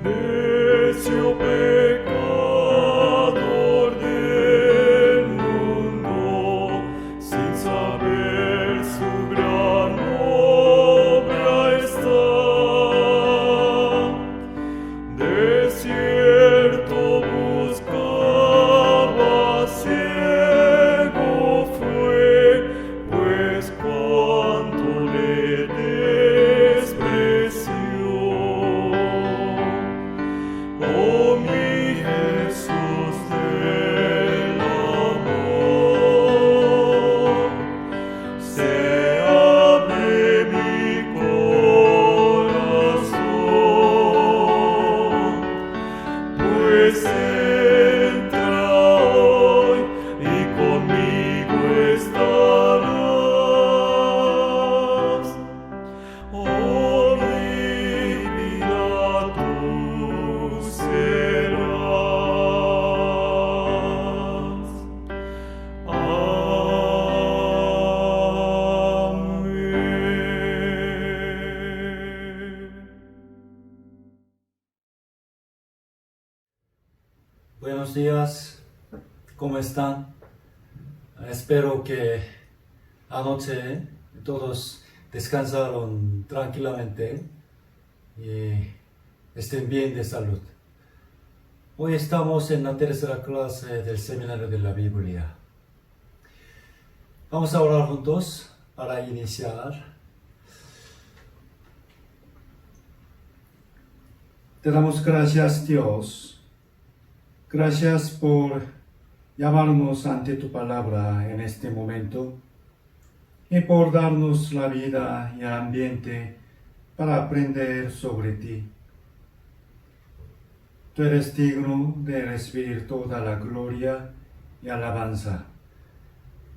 Necio pecador del mundo, sin saber su gran obra está. Desierto buscaba, ciego fue, pues cuánto le despreció. Oh mi Jesús del amor, se abre mi corazón, pues entra hoy y conmigo estarás. Oh mi vida tú serás. Amén. Buenos días, ¿cómo están? Espero que anoche todos descansaron tranquilamente y estén bien de salud. Hoy estamos en la tercera clase del Seminario de la Biblia. Vamos a orar juntos para iniciar. Te damos gracias, Dios. Gracias por llamarnos ante tu palabra en este momento y por darnos la vida y el ambiente para aprender sobre ti. Tú eres digno de recibir toda la gloria y alabanza,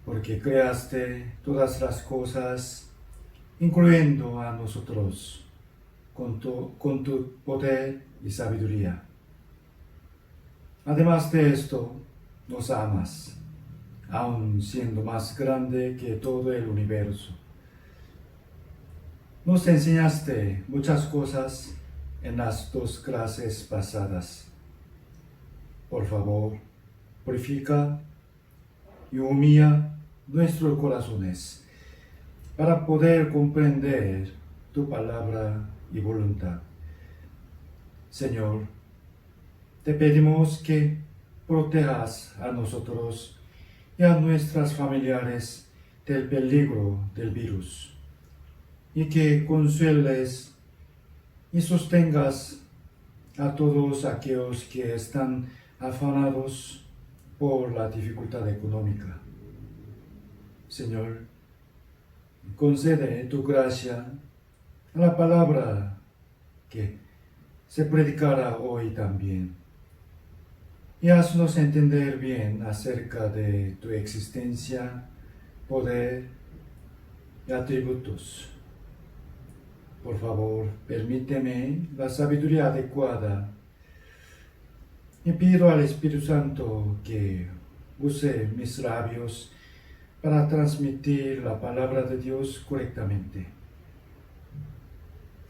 porque creaste todas las cosas, incluyendo a nosotros, con tu poder y sabiduría. Además de esto, nos amas, aun siendo más grande que todo el universo. Nos enseñaste muchas cosas en las dos clases pasadas. Por favor, purifica y humilla nuestros corazones para poder comprender tu palabra y voluntad. Señor, te pedimos que protejas a nosotros y a nuestros familiares del peligro del virus y que consueles y sostengas a todos aquellos que están afanados por la dificultad económica. Señor, concede tu gracia a la palabra que se predicará hoy también. Y haznos entender bien acerca de tu existencia, poder y atributos. Por favor, permíteme la sabiduría adecuada y pido al Espíritu Santo que use mis labios para transmitir la palabra de Dios correctamente.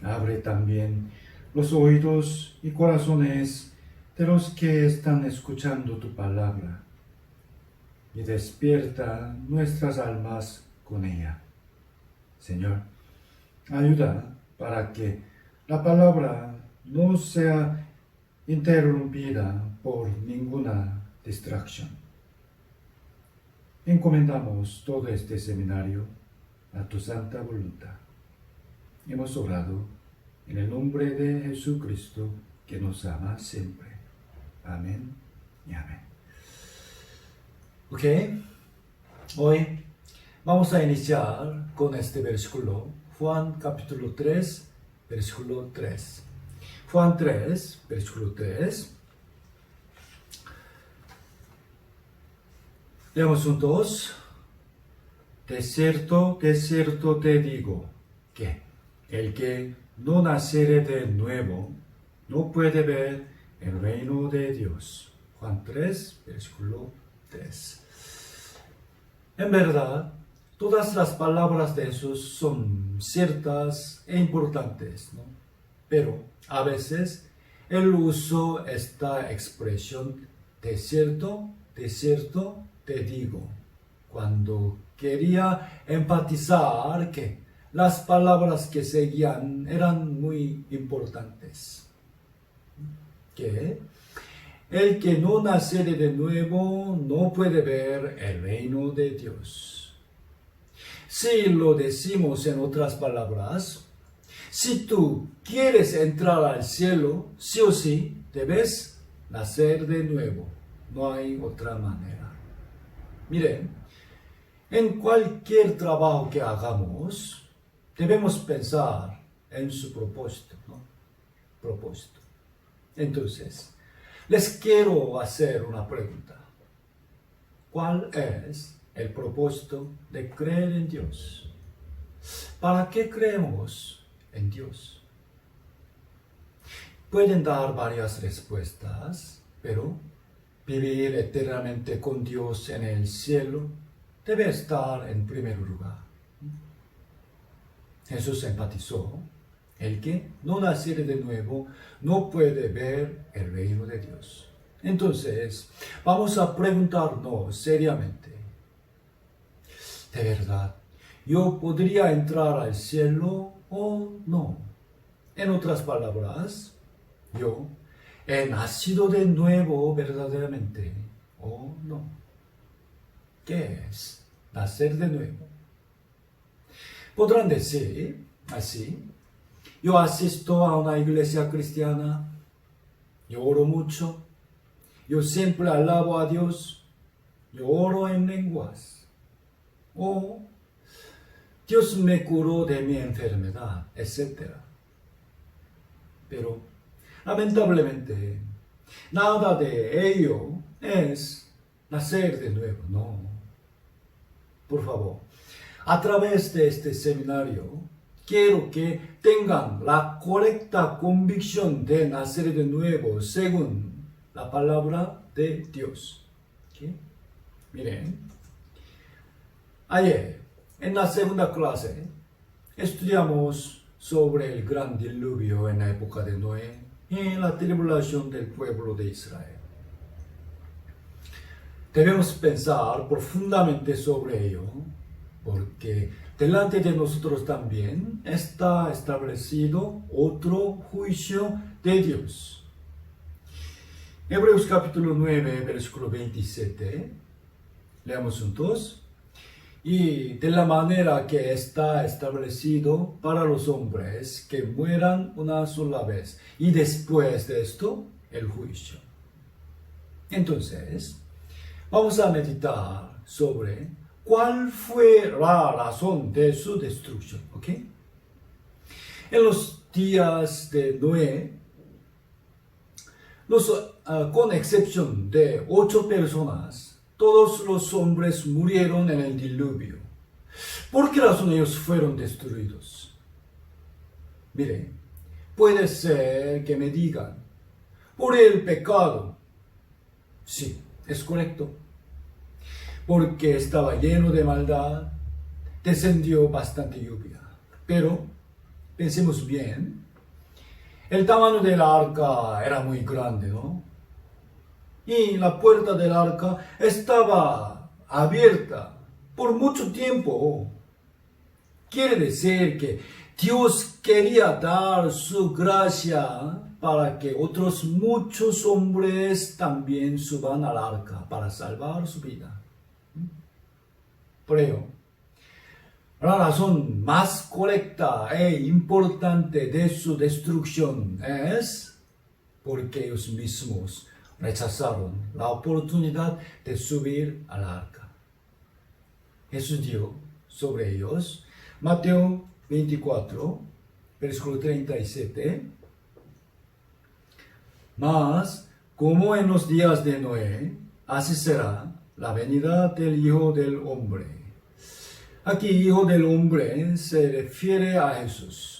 Abre también los oídos y corazones de los que están escuchando tu palabra y despierta nuestras almas con ella. Señor, ayuda para que la palabra no sea interrumpida por ninguna distracción. Encomendamos todo este seminario a tu santa voluntad. Hemos orado en el nombre de Jesucristo, que nos ama siempre. Amén y amén. Ok, hoy vamos a iniciar con este versículo, Juan capítulo 3, versículo 3. Juan 3, versículo 3. Leemos juntos. De cierto te digo, que el que no naciere de nuevo no puede ver el reino de Dios. Juan 3, versículo 3. En verdad, todas las palabras de Jesús son ciertas e importantes, ¿no? Pero a veces él usó esta expresión, de cierto, te digo, cuando quería enfatizar que las palabras que seguían eran muy importantes. Que el que no naciere de nuevo no puede ver el reino de Dios. Si lo decimos en otras palabras, si tú quieres entrar al cielo, sí o sí, debes nacer de nuevo. No hay otra manera. Miren, en cualquier trabajo que hagamos, debemos pensar en su propósito, ¿no? Propósito. Entonces, les quiero hacer una pregunta. ¿Cuál es el propósito de creer en Dios? ¿Para qué creemos en Dios? Pueden dar varias respuestas, pero vivir eternamente con Dios en el cielo debe estar en primer lugar. Jesús enfatizó, el que no naciere de nuevo no puede ver el reino de Dios. Entonces, vamos a preguntarnos seriamente, ¿de verdad yo podría entrar al cielo o no? En otras palabras, ¿yo he nacido de nuevo verdaderamente o no? ¿Qué es nacer de nuevo? Podrán decir así, yo asisto a una iglesia cristiana, yo oro mucho, yo siempre alabo a Dios, yo oro en lenguas, o Dios me curó de mi enfermedad, etc. Pero lamentablemente, nada de ello es nacer de nuevo, no. Por favor, a través de este seminario, quiero que tengan la correcta convicción de nacer de nuevo según la palabra de Dios. ¿Okay? Miren, ayer en la segunda clase estudiamos sobre el gran diluvio en la época de Noé y la tribulación del pueblo de Israel. Debemos pensar profundamente sobre ello, porque delante de nosotros también está establecido otro juicio de Dios. Hebreos capítulo 9, versículo 27, leamos juntos. Y de la manera que está establecido para los hombres que mueran una sola vez, y después de esto, el juicio. Entonces, vamos a meditar sobre cuál fue la razón de su destrucción, ¿ok? En los días de Noé, con excepción de 8 personas, todos los hombres murieron en el diluvio. ¿Por qué razón ellos fueron destruidos? Mire, puede ser que me digan, por el pecado. Sí, es correcto. Porque estaba lleno de maldad, descendió bastante lluvia. Pero, pensemos bien, el tamaño del arca era muy grande, ¿no? Y la puerta del arca estaba abierta por mucho tiempo. Quiere decir que Dios quería dar su gracia para que otros muchos hombres también suban al arca para salvar su vida. Por ello, la razón más correcta e importante de su destrucción es porque ellos mismos rechazaron la oportunidad de subir al arca. Jesús dijo sobre ellos, Mateo 24, versículo 37, mas como en los días de Noé, así será la venida del Hijo del Hombre. Aquí Hijo del Hombre se refiere a Jesús.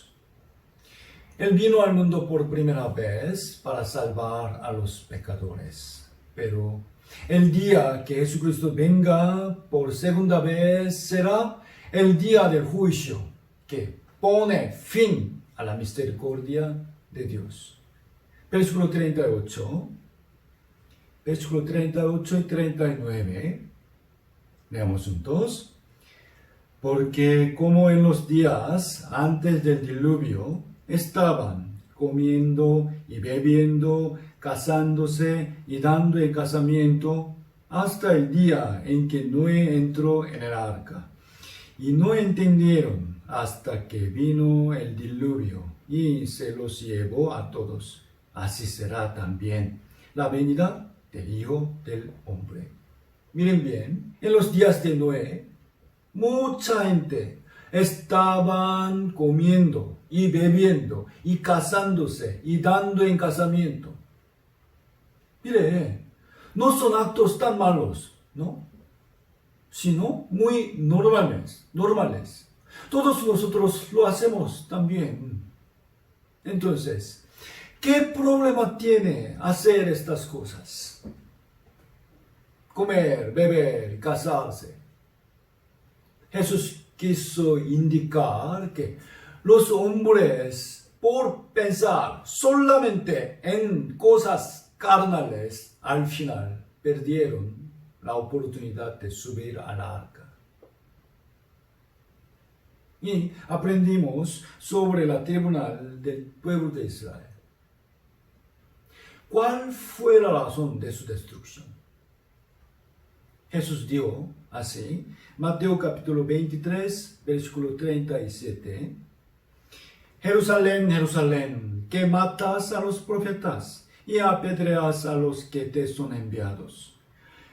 Él vino al mundo por primera vez para salvar a los pecadores. Pero el día que Jesucristo venga por segunda vez será el día del juicio que pone fin a la misericordia de Dios. Versículo 38. Versículo 38 y 39. Veamos juntos. Porque como en los días antes del diluvio estaban comiendo y bebiendo, casándose y dando en casamiento hasta el día en que Noé entró en el arca. Y no entendieron hasta que vino el diluvio y se los llevó a todos. Así será también la venida del Hijo del Hombre. Miren bien, en los días de Noé, mucha gente estaban comiendo y bebiendo y casándose y dando en casamiento. Mire, no son actos tan malos, ¿no? Sino muy normales. Todos nosotros lo hacemos también. Entonces, ¿qué problema tiene hacer estas cosas? Comer, beber, casarse. Jesús quiso indicar que los hombres, por pensar solamente en cosas carnales, al final perdieron la oportunidad de subir al arca. Y aprendimos sobre la tribunal del pueblo de Israel. ¿Cuál fue la razón de su destrucción? Jesús dijo así, Mateo capítulo 23, versículo 37. Jerusalén, Jerusalén, que matas a los profetas y apedreas a los que te son enviados.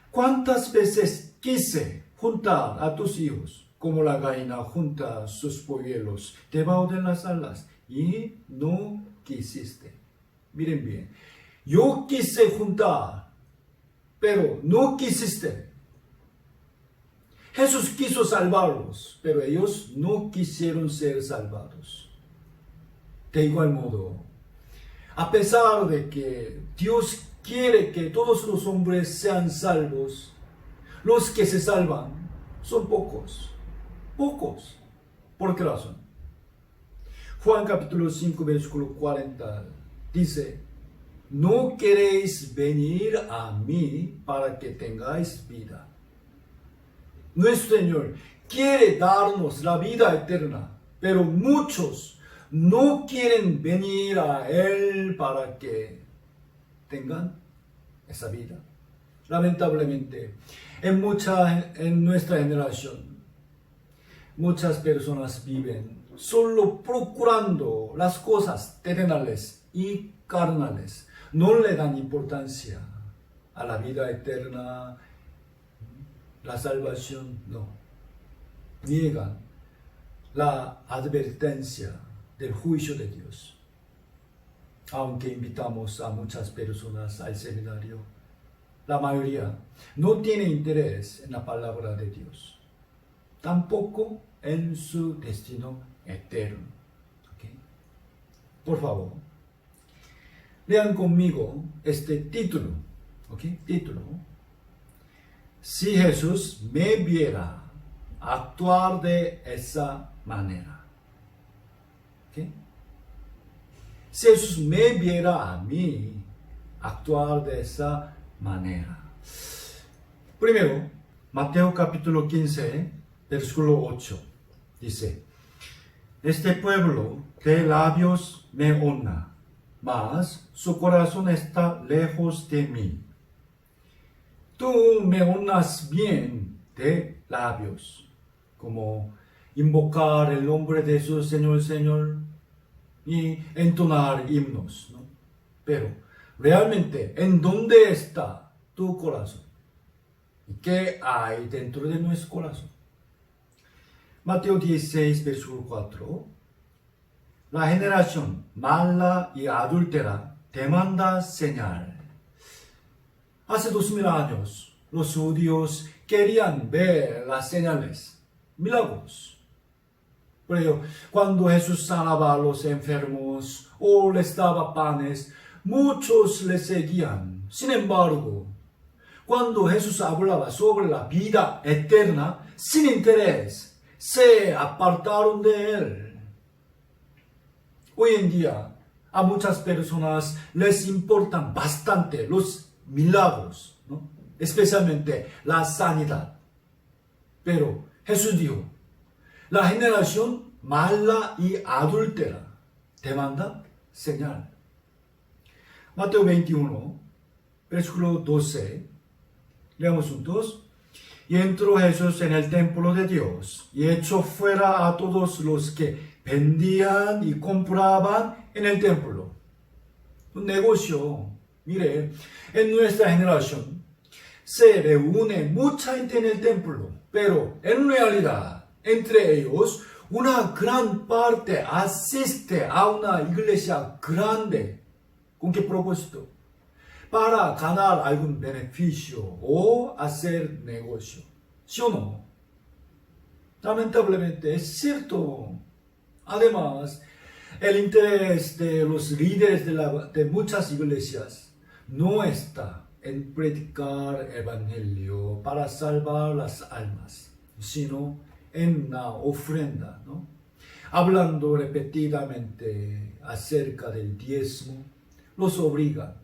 ¿Cuántas veces quise juntar a tus hijos como la gallina junta sus polluelos debajo de las alas y no quisiste? Miren bien, yo quise juntar, pero no quisiste. Jesús quiso salvarlos, pero ellos no quisieron ser salvados. De igual modo, a pesar de que Dios quiere que todos los hombres sean salvos, los que se salvan son pocos. Pocos. ¿Por qué razón? Juan capítulo 5, versículo 40 dice, no queréis venir a mí para que tengáis vida. Nuestro Señor quiere darnos la vida eterna, pero muchos no quieren venir a Él para que tengan esa vida. Lamentablemente, en nuestra generación, muchas personas viven solo procurando las cosas terrenales y carnales. No le dan importancia a la vida eterna, la salvación, no. Niegan la advertencia del juicio de Dios. Aunque invitamos a muchas personas al seminario, la mayoría no tiene interés en la palabra de Dios, tampoco en su destino eterno. ¿Okay? Por favor, lean conmigo este título. ¿Okay? Título. Si Jesús me viera actuar de esa manera. ¿Okay? Si Jesús me viera a mí actuar de esa manera. Primero, Mateo capítulo 15, versículo 8. Dice, este pueblo de labios me honra, mas su corazón está lejos de mí. Tú me honras bien de labios, como invocar el nombre de su Señor, Señor, y entonar himnos, ¿no? Pero realmente, ¿en dónde está tu corazón? ¿Y qué hay dentro de nuestro corazón? Mateo 16, versículo 4. La generación mala y adúltera demanda señal. Hace 2000 años, los judíos querían ver las señales, milagros. Por ello, cuando Jesús sanaba a los enfermos o les daba panes, muchos le seguían. Sin embargo, cuando Jesús hablaba sobre la vida eterna, sin interés, se apartaron de él. Hoy en día a muchas personas les importan bastante los milagros, ¿no? Especialmente la sanidad. Pero Jesús dijo, la generación mala y adúltera demanda señal. Mateo 21, versículo 12, leamos juntos. Y entró Jesús en el templo de Dios y echó fuera a todos los que vendían y compraban en el templo. Un negocio. Mire, en nuestra generación se reúne mucha gente en el templo, pero en realidad, entre ellos, una gran parte asiste a una iglesia grande. ¿Con qué propósito? Para ganar algún beneficio o hacer negocio. ¿Sí o no? Lamentablemente es cierto. Además, el interés de los líderes de muchas iglesias no está en predicar el evangelio para salvar las almas, sino en la ofrenda, ¿no? Hablando repetidamente acerca del diezmo, los obligan.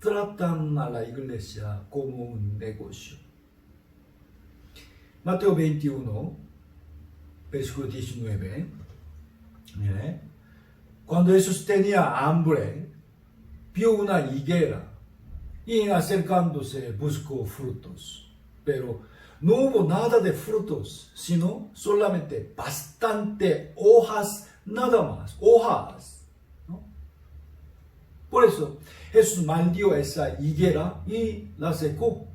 Tratan a la iglesia como un negocio. Mateo 21, versículo 19. Mire, cuando Jesús tenía hambre, vio una higuera y acercándose buscó frutos. Pero no hubo nada de frutos, sino solamente bastante hojas, nada más, hojas. Por eso Jesús maldijo esa higuera y la secó.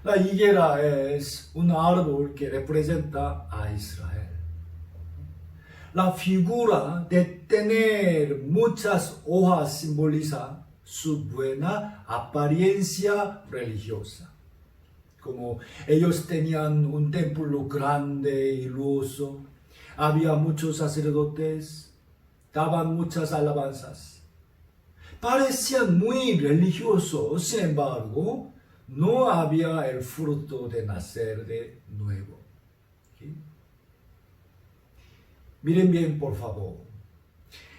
La higuera es un árbol que representa a Israel. La figura de tener muchas hojas simboliza su buena apariencia religiosa. Como ellos tenían un templo grande y lujoso, había muchos sacerdotes, daban muchas alabanzas. Parecían muy religiosos, sin embargo, no había el fruto de nacer de nuevo. ¿Sí? Miren bien, por favor.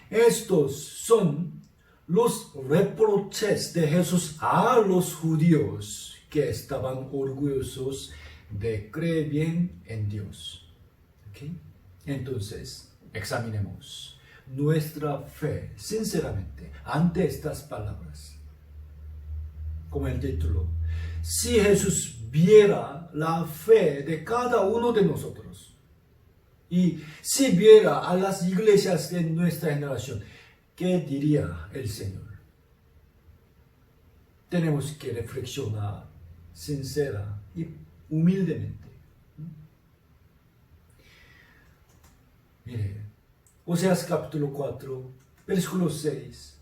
Estos son los reproches de Jesús a los judíos que estaban orgullosos de creer bien en Dios. ¿Okay? Entonces, examinemos nuestra fe, sinceramente, ante estas palabras. Como el título, si Jesús viera la fe de cada uno de nosotros, y si viera a las iglesias de nuestra generación, ¿qué diría el Señor? Tenemos que reflexionar sincera y humildemente. Mire, Oseas capítulo 4, versículo 6.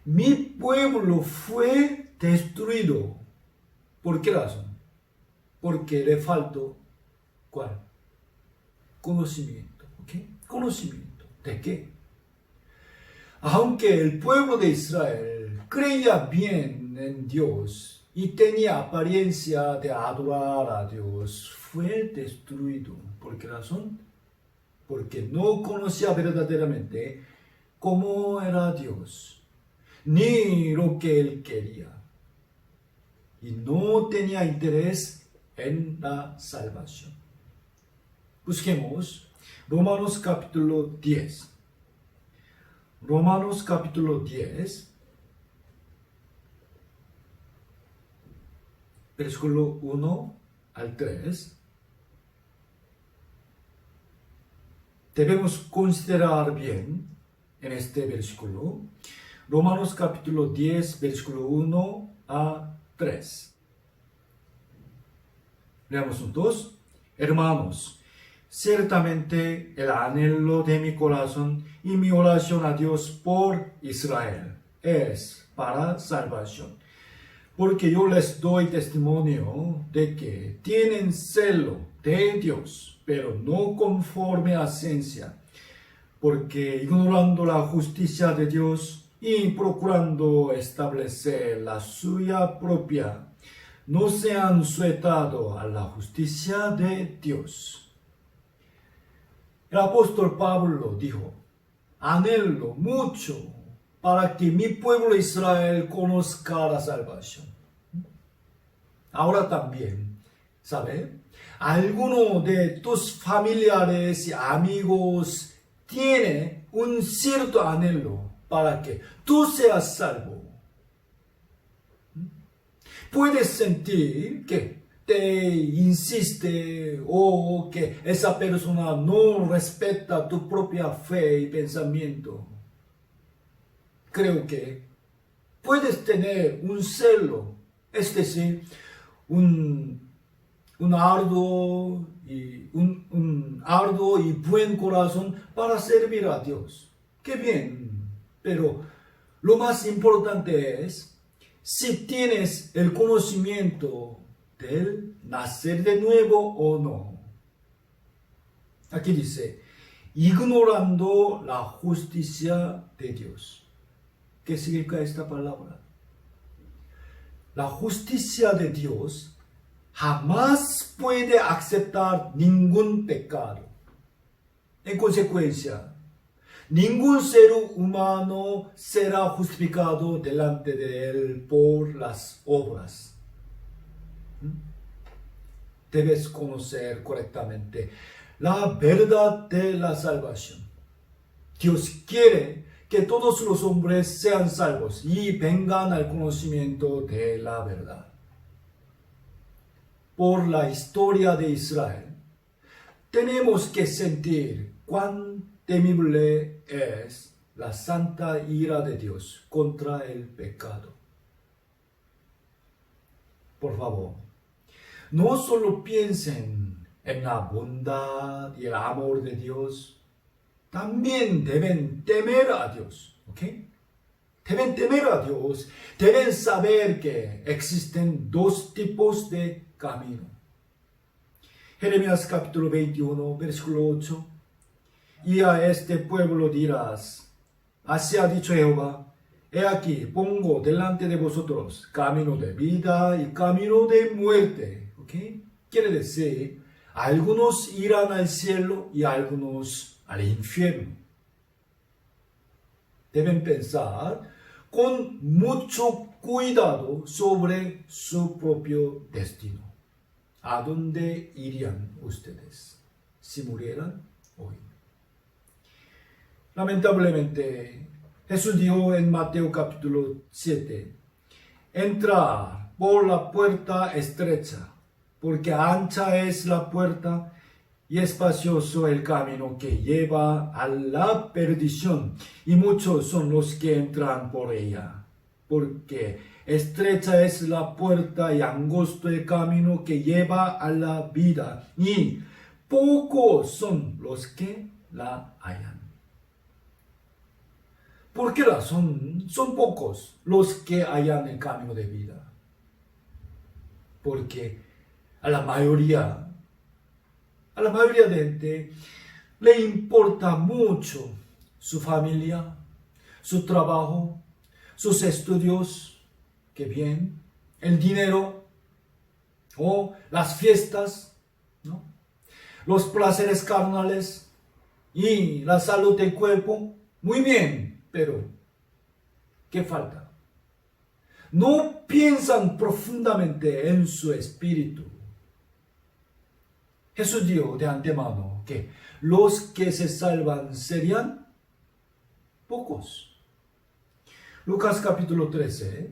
Mi pueblo fue destruido. ¿Por qué razón? Porque le faltó, ¿cuál? Conocimiento. ¿Ok? Conocimiento. ¿De qué? Aunque el pueblo de Israel creía bien en Dios y tenía apariencia de adorar a Dios, fue destruido. ¿Por qué razón? Porque no conocía verdaderamente cómo era Dios, ni lo que Él quería, y no tenía interés en la salvación. Busquemos Romanos capítulo 10. Romanos capítulo 10, versículo 1 al 3. Debemos considerar bien en este versículo. Romanos capítulo 10, versículo 1 a 3. Leamos juntos. Hermanos, ciertamente el anhelo de mi corazón y mi oración a Dios por Israel es para salvación. Porque yo les doy testimonio de que tienen celo de Dios, pero no conforme a ciencia, porque ignorando la justicia de Dios y procurando establecer la suya propia, no se han sujetado a la justicia de Dios. El apóstol Pablo dijo, anhelo mucho para que mi pueblo Israel conozca la salvación. Ahora también, ¿sabe? Alguno de tus familiares y amigos tiene un cierto anhelo para que tú seas salvo. Puedes sentir que te insiste o que esa persona no respeta tu propia fe y pensamiento. Creo que puedes tener un celo, es decir, un arduo y buen corazón para servir a Dios. ¡Qué bien! Pero lo más importante es si tienes el conocimiento del nacer de nuevo o no. Aquí dice, ignorando la justicia de Dios. ¿Qué significa esta palabra? La justicia de Dios jamás puede aceptar ningún pecado. En consecuencia, ningún ser humano será justificado delante de Él por las obras. Debes conocer correctamente la verdad de la salvación. Dios quiere que todos los hombres sean salvos y vengan al conocimiento de la verdad. Por la historia de Israel, tenemos que sentir cuán temible es la santa ira de Dios contra el pecado. Por favor, no solo piensen en la bondad y el amor de Dios, también deben temer a Dios, ¿ok? Deben temer a Dios, deben saber que existen dos tipos de camino. Jeremías capítulo 21, versículo 8. Y a este pueblo dirás, así ha dicho Jehová, he aquí, pongo delante de vosotros camino de vida y camino de muerte. ¿Ok? Quiere decir, algunos irán al cielo y algunos al infierno. Deben pensar con mucho cuidado sobre su propio destino. ¿A dónde irían ustedes si murieran hoy? Lamentablemente, Jesús dijo en Mateo capítulo 7, entrad por la puerta estrecha, porque ancha es la puerta y espacioso el camino que lleva a la perdición, y muchos son los que entran por ella. Porque estrecha es la puerta y angosto el camino que lleva a la vida, y pocos son los que la hallan. ¿Por qué razón son pocos los que hallan el camino de vida? Porque a la mayoría de gente le importa mucho su familia, su trabajo, sus estudios, qué bien, el dinero o las fiestas, ¿no? Los placeres carnales y la salud del cuerpo. Muy bien, pero ¿qué falta? No piensan profundamente en su espíritu. Jesús dijo de antemano que los que se salvan serían pocos. Lucas capítulo 13,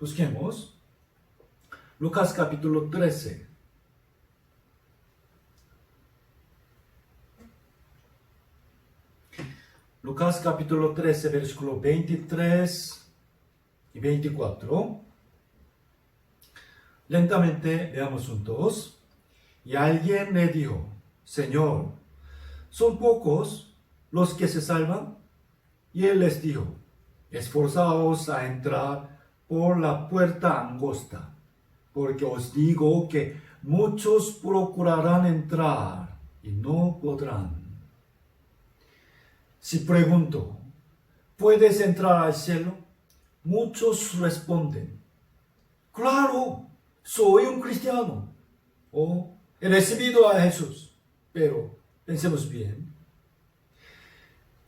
busquemos. Lucas capítulo 13. Lucas capítulo 13, versículo 23 y 24. Lentamente veamos juntos. Y alguien le dijo, Señor, ¿son pocos los que se salvan? Y él les dijo, esforzaos a entrar por la puerta angosta, porque os digo que muchos procurarán entrar y no podrán. Si pregunto, ¿puedes entrar al cielo? Muchos responden, claro, soy un cristiano, o he recibido a Jesús. Pero pensemos bien,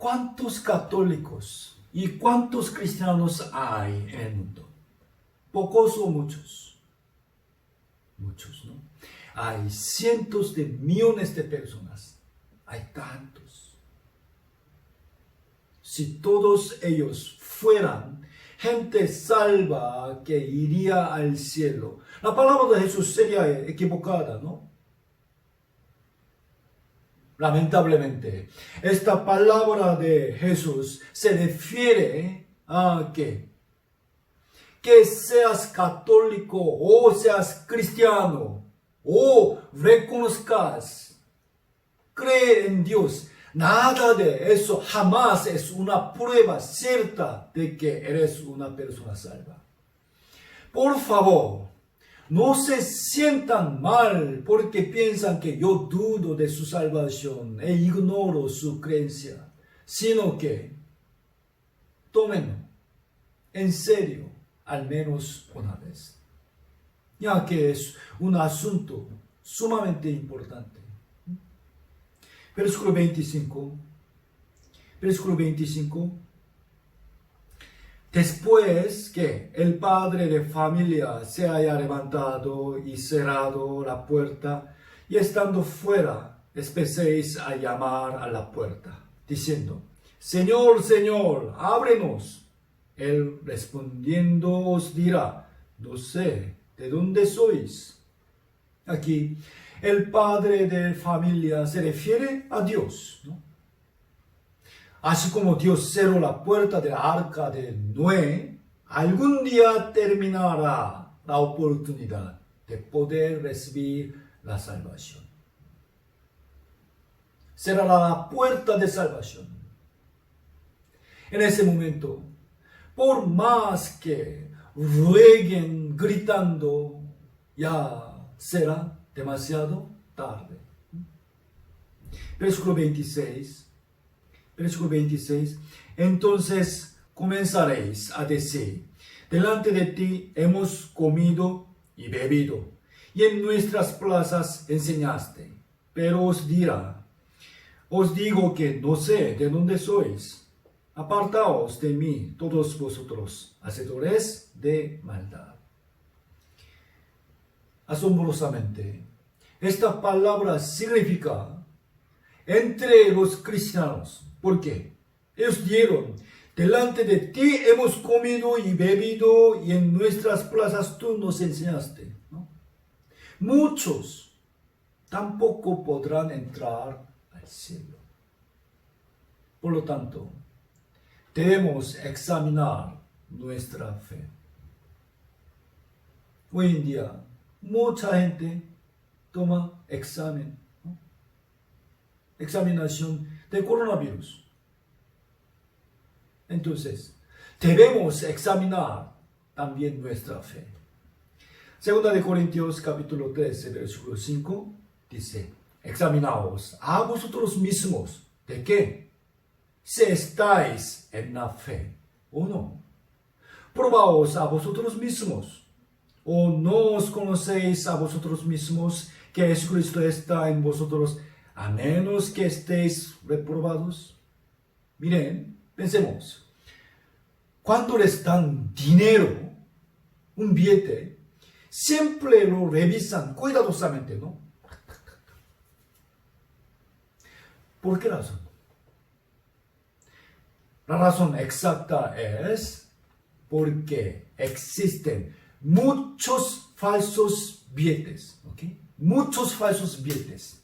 ¿Cuántos católicos y cuántos cristianos hay en el mundo? ¿Pocos o muchos? Muchos, ¿no? Hay cientos de millones de personas. Hay tantos. Si todos ellos fueran gente salva que iría al cielo, la palabra de Jesús sería equivocada, ¿no? Lamentablemente, esta palabra de Jesús se refiere a que seas católico o seas cristiano o reconozcas, cree en Dios. Nada de eso jamás es una prueba cierta de que eres una persona salva. Por favor, no se sientan mal porque piensan que yo dudo de su salvación e ignoro su creencia, sino que tómenlo en serio al menos una vez, ya que es un asunto sumamente importante. Versículo 25. Después que el padre de familia se haya levantado y cerrado la puerta, y estando fuera, empecéis a llamar a la puerta, diciendo: Señor, Señor, ábrenos. Él respondiendo os dirá: no sé de dónde sois. Aquí, el padre de familia se refiere a Dios, ¿no? Así como Dios cerró la puerta del arca de Noé, algún día terminará la oportunidad de poder recibir la salvación. Cerrará la puerta de salvación. En ese momento, por más que rueguen gritando, ya será demasiado tarde. Versículo 26. Entonces comenzaréis a decir: delante de ti hemos comido y bebido, y en nuestras plazas enseñaste. Pero os dirá: os digo que no sé de dónde sois. Apartaos de mí, todos vosotros, hacedores de maldad. Asombrosamente, esta palabra significa entre los cristianos. ¿Por qué? Ellos dieron: delante de ti hemos comido y bebido, y en nuestras plazas tú nos enseñaste, ¿no? Muchos tampoco podrán entrar al cielo. Por lo tanto, debemos examinar nuestra fe. Hoy en día, mucha gente toma examen, ¿no? Examinación de coronavirus. Entonces, debemos examinar también nuestra fe. Segunda de Corintios capítulo 13, versículo 5, dice: examinaos a vosotros mismos, ¿de qué? Si estáis en la fe o no. Probaos a vosotros mismos. ¿O no os conocéis a vosotros mismos que Jesucristo está en vosotros, a menos que estéis reprobados? Miren, pensemos. Cuando les dan dinero, un billete, siempre lo revisan cuidadosamente, ¿no? ¿Por qué razón? La razón exacta es porque existen muchos falsos billetes, ¿ok? Muchos falsos billetes.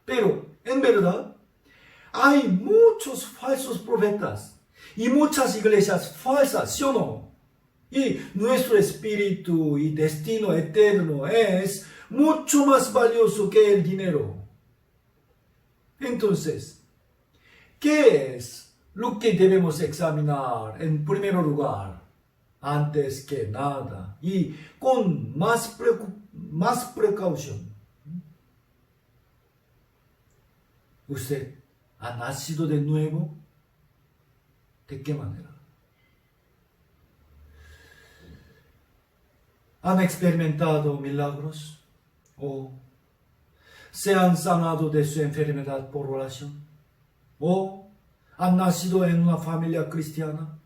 Pero, en verdad, hay muchos falsos profetas y muchas iglesias falsas, ¿sí o no? Y nuestro espíritu y destino eterno es mucho más valioso que el dinero. Entonces, ¿qué es lo que debemos examinar en primer lugar? Antes que nada y con más precaución. ¿Usted ha nacido de nuevo? ¿De qué manera? ¿Han experimentado milagros? ¿O se han sanado de su enfermedad por oración? ¿O han nacido en una familia cristiana?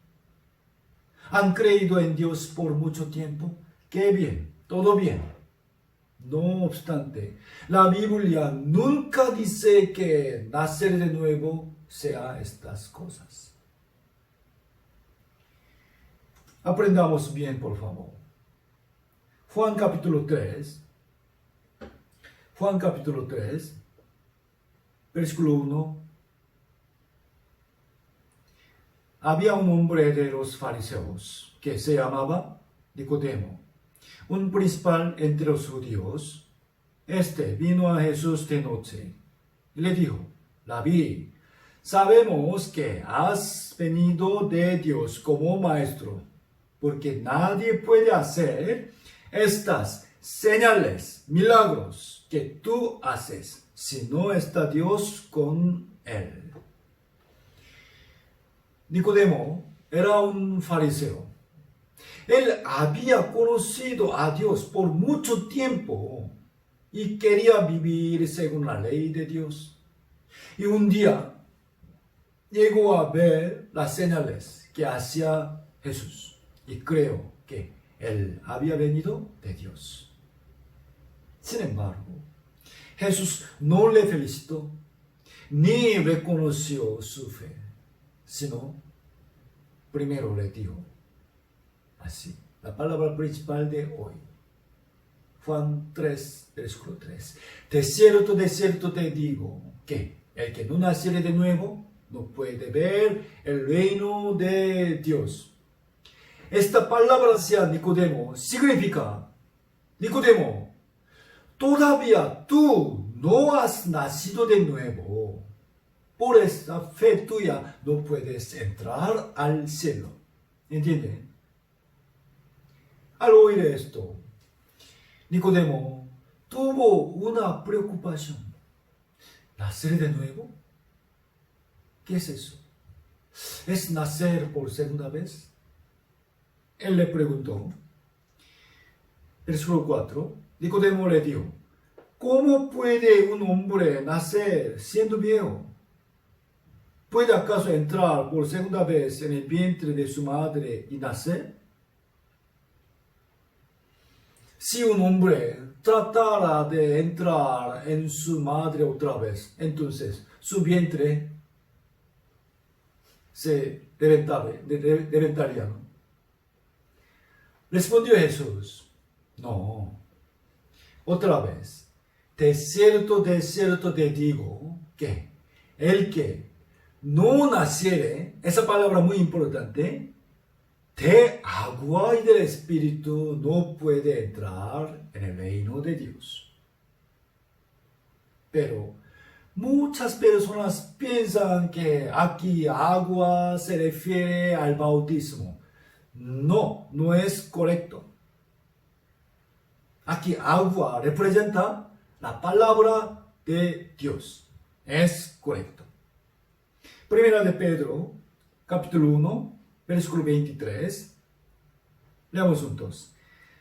¿Han creído en Dios por mucho tiempo? ¡Qué bien! Todo bien. No obstante, la Biblia nunca dice que nacer de nuevo sea estas cosas. Aprendamos bien, por favor. Juan capítulo 3, versículo 1. Había un hombre de los fariseos que se llamaba Nicodemo, un principal entre los judíos. Este vino a Jesús de noche y le dijo: Rabí, sabemos que has venido de Dios como maestro, porque nadie puede hacer estas señales, milagros que tú haces, si no está Dios con él. Nicodemo era un fariseo. Él había conocido a Dios por mucho tiempo y quería vivir según la ley de Dios. Y un día llegó a ver las señales que hacía Jesús y creo que él había venido de Dios. Sin embargo, Jesús no le felicitó ni reconoció su fe, sino primero le dijo así, la palabra principal de hoy, Juan 3, versículo 3. De cierto te digo que el que no naciere de nuevo no puede ver el reino de Dios. Esta palabra hacia Nicodemo significa: Nicodemo, todavía tú no has nacido de nuevo. Por esta fe tuya no puedes entrar al cielo. ¿Entienden? Al oír esto, Nicodemo tuvo una preocupación. ¿Nacer de nuevo? ¿Qué es eso? ¿Es nacer por segunda vez? Él le preguntó. Versículo 4. Nicodemo le dijo: ¿Cómo puede un hombre nacer siendo viejo? ¿Puede acaso entrar por segunda vez en el vientre de su madre y nacer? Si un hombre tratara de entrar en su madre otra vez, entonces su vientre se reventaría, ¿no? Respondió Jesús: no. Otra vez, de cierto te digo que el que no naciere, esa palabra muy importante, de agua y del Espíritu no puede entrar en el reino de Dios. Pero muchas personas piensan que aquí agua se refiere al bautismo. No, no es correcto. Aquí agua representa la palabra de Dios. Es correcto. Primera de Pedro, capítulo 1, versículo 23. Leamos juntos.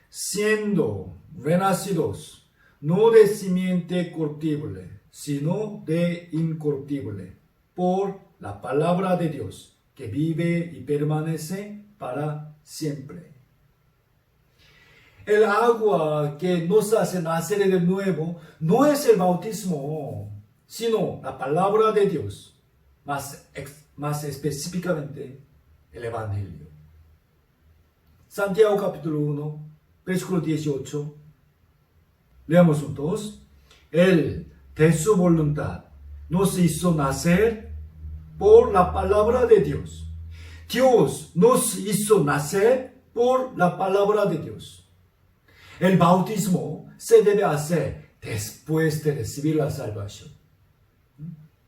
Siendo renacidos, no de simiente corruptible, sino de incorruptible, por la palabra de Dios, que vive y permanece para siempre. El agua que nos hace nacer de nuevo no es el bautismo, sino la palabra de Dios, más específicamente el Evangelio. Santiago capítulo 1, versículo 18. Leamos juntos. Él, de su voluntad, nos hizo nacer por la palabra de Dios. Dios nos hizo nacer por la palabra de Dios. El bautismo se debe hacer después de recibir la salvación.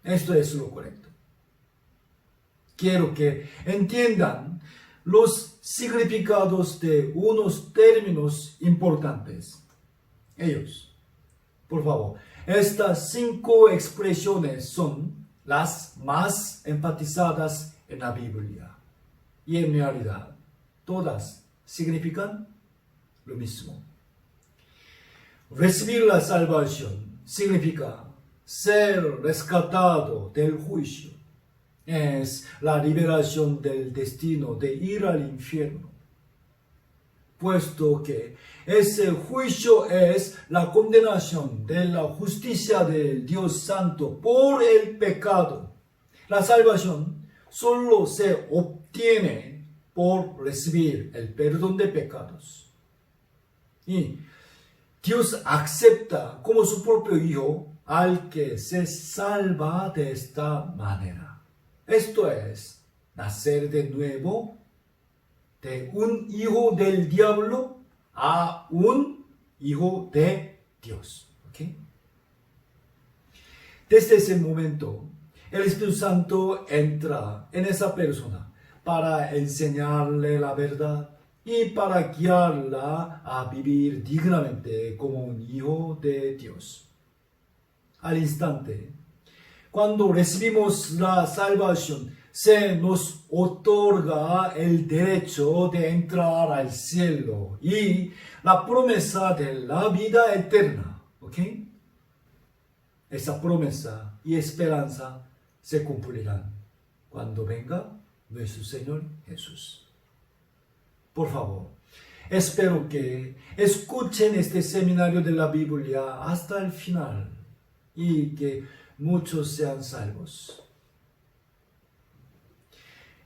Esto es lo correcto. Quiero que entiendan los significados de unos términos importantes. Ellos, por favor, estas 5 expresiones son las más enfatizadas en la Biblia. Y en realidad, todas significan lo mismo. Recibir la salvación significa ser rescatado del juicio es la liberación del destino de ir al infierno, puesto que ese juicio es la condenación de la justicia del Dios Santo por el pecado. La salvación solo se obtiene por recibir el perdón de pecados. Y Dios acepta como su propio Hijo al que se salva de esta manera. Esto es, nacer de nuevo de un hijo del diablo a un hijo de Dios. ¿Okay? Desde ese momento, el Espíritu Santo entra en esa persona para enseñarle la verdad y para guiarla a vivir dignamente como un hijo de Dios. Al instante, cuando recibimos la salvación, se nos otorga el derecho de entrar al cielo y la promesa de la vida eterna. ¿Ok? Esa promesa y esperanza se cumplirán cuando venga nuestro Señor Jesús. Por favor, espero que escuchen este seminario de la Biblia hasta el final y que muchos sean salvos.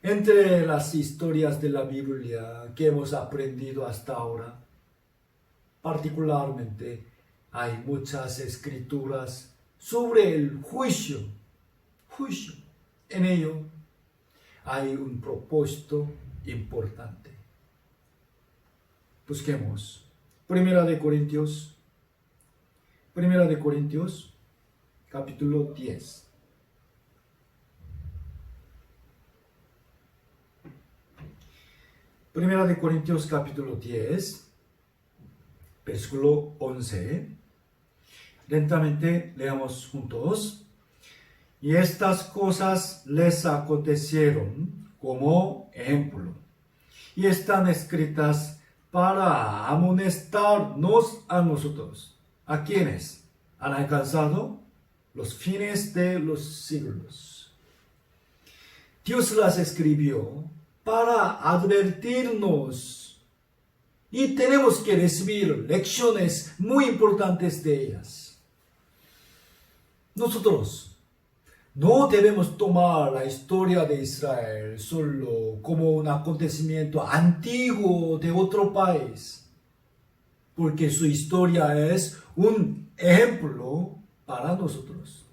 Entre las historias de la Biblia que hemos aprendido hasta ahora, particularmente hay muchas escrituras sobre el juicio. En ello hay un propósito importante. Busquemos Primera de Corintios, capítulo 10. Primera de Corintios, capítulo 10, versículo 11. Lentamente leamos juntos. Y estas cosas les acontecieron como ejemplo, y están escritas para amonestarnos a nosotros. ¿A quienes han alcanzado los fines de los siglos? Dios las escribió para advertirnos y tenemos que recibir lecciones muy importantes de ellas. Nosotros no debemos tomar la historia de Israel solo como un acontecimiento antiguo de otro país, porque su historia es un ejemplo para nosotros.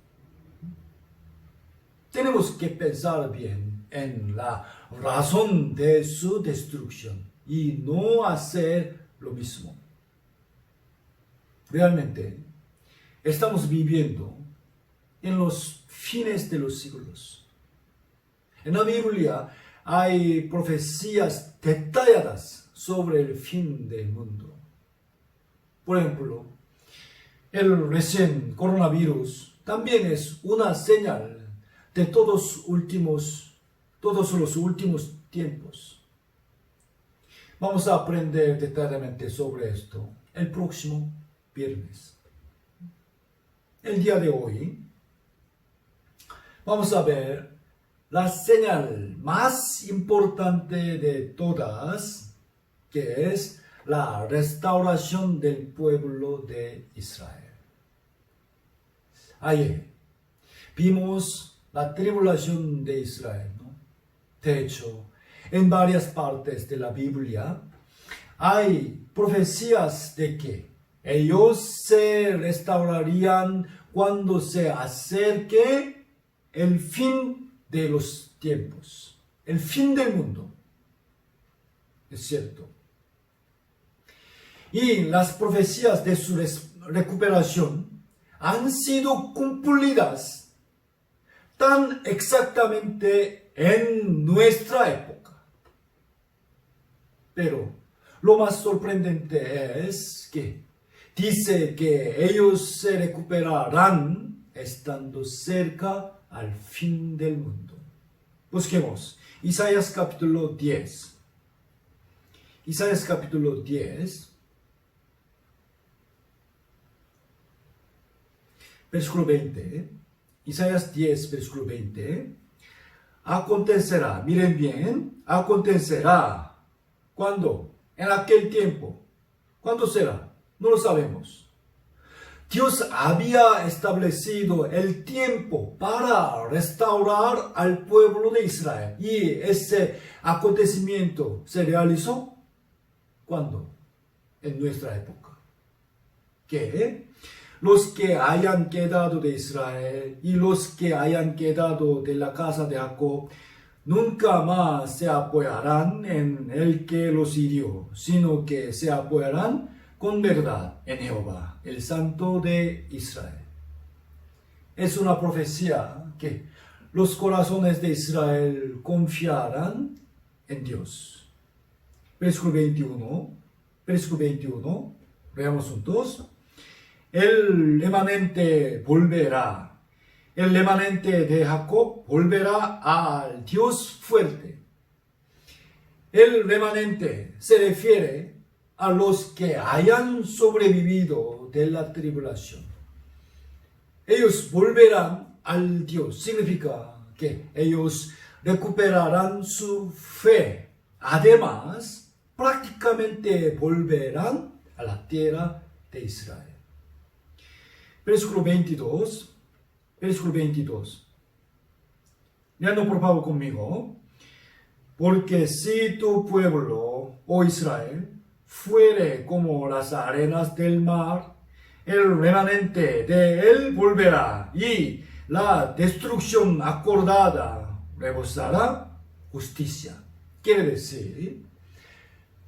Tenemos que pensar bien en la razón de su destrucción y no hacer lo mismo. Realmente, estamos viviendo en los fines de los siglos. En la Biblia hay profecías detalladas sobre el fin del mundo. Por ejemplo, el recién coronavirus también es una señal de todos los últimos tiempos. Vamos a aprender detalladamente sobre esto el próximo viernes. El día de hoy vamos a ver la señal más importante de todas, que es la restauración del pueblo de Israel. Ayer vimos la tribulación de Israel, ¿no? De hecho, en varias partes de la Biblia hay profecías de que ellos se restaurarían cuando se acerque el fin de los tiempos, el fin del mundo. Es cierto. Y las profecías de su recuperación han sido cumplidas tan exactamente en nuestra época. Pero lo más sorprendente es que dice que ellos se recuperarán estando cerca al fin del mundo. Busquemos Isaías capítulo 10. Isaías capítulo 10, versículo 20. Isaías 10, versículo 20. acontecerá, miren bien, acontecerá. ¿Cuándo? En aquel tiempo. ¿Cuándo será? No lo sabemos. Dios había establecido el tiempo para restaurar al pueblo de Israel. Y ese acontecimiento se realizó. ¿Cuándo? En nuestra época. Que los que hayan quedado de Israel y los que hayan quedado de la casa de Jacob nunca más se apoyarán en el que los hirió, sino que se apoyarán con verdad en Jehová, el Santo de Israel. Es una profecía que los corazones de Israel confiarán en Dios. Versículo 21, veamos juntos. El remanente volverá. El remanente de Jacob volverá al Dios fuerte. El remanente se refiere a los que hayan sobrevivido de la tribulación. Ellos volverán al Dios. Significa que ellos recuperarán su fe. Además, prácticamente volverán a la tierra de Israel. Versículo 22. Leando por favor conmigo. Porque si tu pueblo, oh Israel, fuere como las arenas del mar, el remanente de él volverá, y la destrucción acordada rebosará justicia. Quiere decir,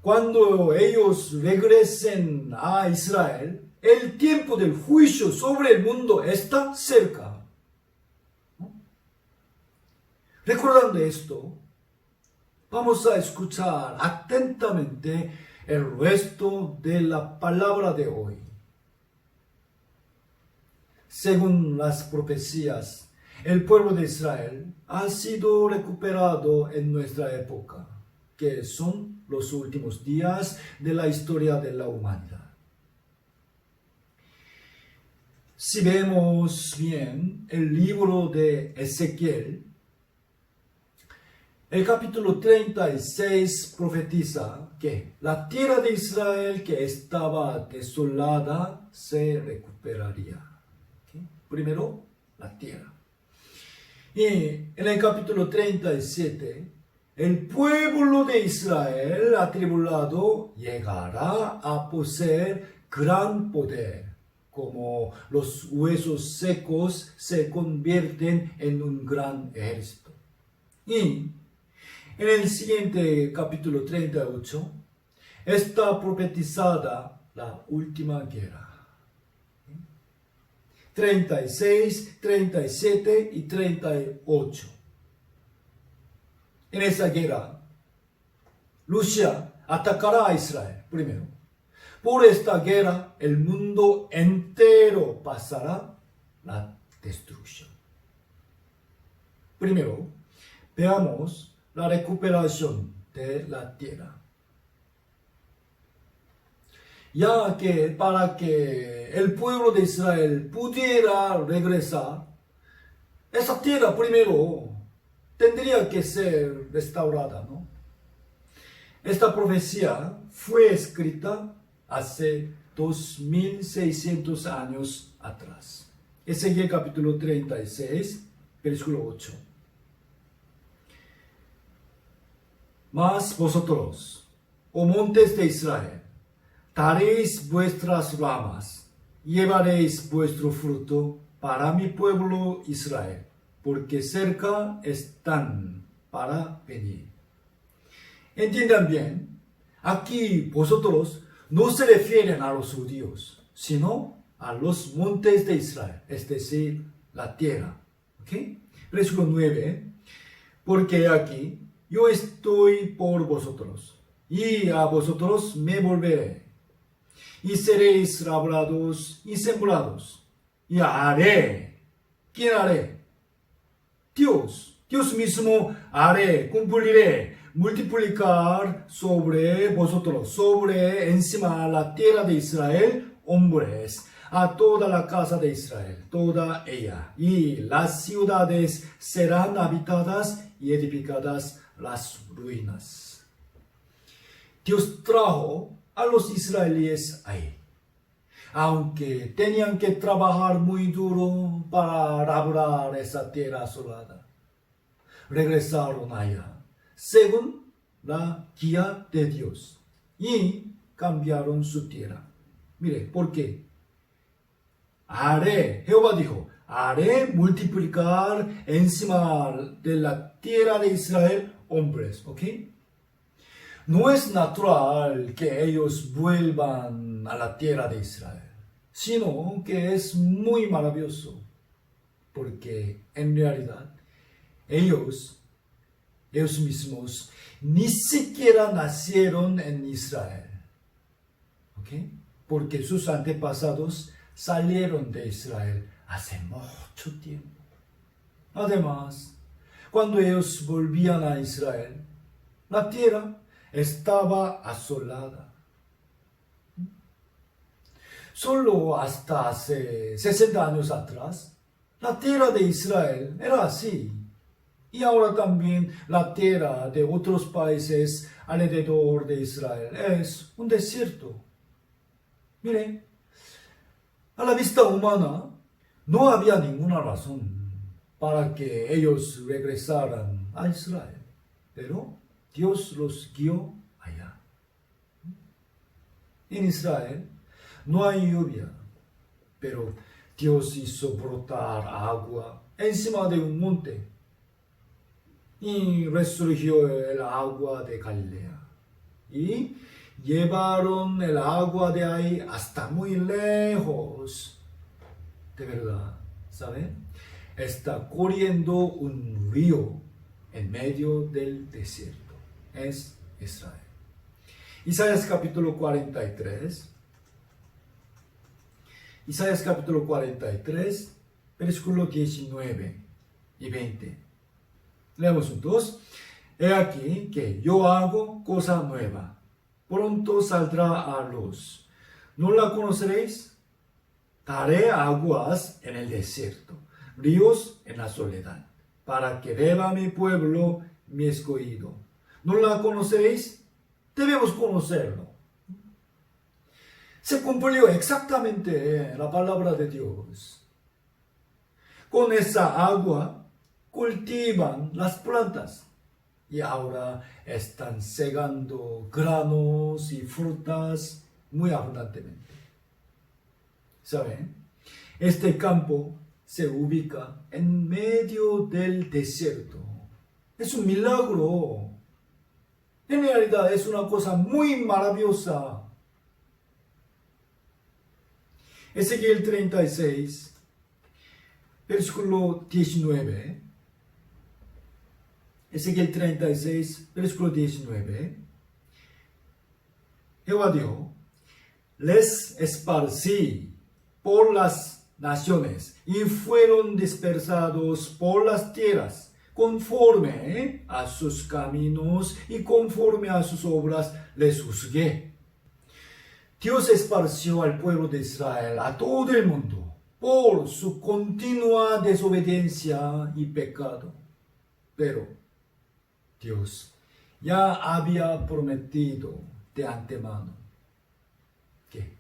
cuando ellos regresen a Israel, el tiempo del juicio sobre el mundo está cerca. Recordando esto, vamos a escuchar atentamente el resto de la palabra de hoy. Según las profecías, el pueblo de Israel ha sido recuperado en nuestra época, que son los últimos días de la historia de la humanidad. Si vemos bien el libro de Ezequiel, el capítulo 36 profetiza que la tierra de Israel que estaba desolada se recuperaría. ¿Okay? Primero, la tierra. Y en el capítulo 37, el pueblo de Israel atribulado llegará a poseer gran poder, como los huesos secos se convierten en un gran ejército. Y en el siguiente capítulo 38, está profetizada la última guerra. 36, 37 y 38. En esa guerra, Rusia atacará a Israel primero. Por esta guerra, el mundo entero pasará la destrucción. Primero, veamos la recuperación de la tierra. Ya que para que el pueblo de Israel pudiera regresar, esa tierra primero tendría que ser restaurada, ¿no? Esta profecía fue escrita hace 2600 años atrás. Ezequiel capítulo 36, versículo 8. Mas vosotros, oh montes de Israel, daréis vuestras ramas, llevaréis vuestro fruto para mi pueblo Israel, porque cerca están para venir. Entiendan bien, aquí vosotros no se refieren a los judíos, sino a los montes de Israel, es decir, la tierra. ¿Okay? Versículo 9, porque aquí yo estoy por vosotros, y a vosotros me volveré, y seréis labrados y sembrados, y haré. ¿Quién haré? Dios mismo haré, cumpliré, multiplicar sobre vosotros, sobre encima la tierra de Israel, hombres, a toda la casa de Israel, toda ella, y las ciudades serán habitadas y edificadas las ruinas. Dios trajo a los israelíes ahí, aunque tenían que trabajar muy duro para labrar esa tierra asolada. Regresaron allá, según la guía de Dios, y cambiaron su tierra. Mire, ¿por qué? Jehová dijo, haré multiplicar encima de la tierra de Israel hombres, ¿ok? No es natural que ellos vuelvan a la tierra de Israel, sino que es muy maravilloso, porque en realidad ellos mismos ni siquiera nacieron en Israel, ¿ok? Porque sus antepasados salieron de Israel hace mucho tiempo. Además, cuando ellos volvían a Israel, la tierra estaba asolada. Solo hasta hace 60 años atrás, la tierra de Israel era así. Y ahora también la tierra de otros países alrededor de Israel es un desierto. Miren, a la vista humana no había ninguna razón para que ellos regresaran a Israel, pero Dios los guió allá. En Israel no hay lluvia, pero Dios hizo brotar agua encima de un monte y resurgió el agua de Galilea. Y llevaron el agua de ahí hasta muy lejos. De verdad, ¿saben? Está corriendo un río en medio del desierto. Es Israel. Isaías capítulo 43. Isaías capítulo 43, versículo 19 y 20. Leamos juntos. He aquí que yo hago cosa nueva. Pronto saldrá a luz. ¿No la conoceréis? Daré aguas en el desierto, ríos en la soledad, para que beba mi pueblo, mi escogido. ¿No la conoceréis? Debemos conocerlo. Se cumplió exactamente la palabra de Dios. Con esa agua cultivan las plantas y ahora están segando granos y frutas muy abundantemente. ¿Saben? Este campo se ubica en medio del desierto. Es un milagro. En realidad es una cosa muy maravillosa. Ezequiel 36, versículo 19. Ezequiel 36, versículo 19. Jehová dijo, les esparcí por las naciones y fueron dispersados por las tierras, conforme a sus caminos y conforme a sus obras les juzgué. Dios esparció al pueblo de Israel, a todo el mundo, por su continua desobediencia y pecado. Pero Dios ya había prometido de antemano que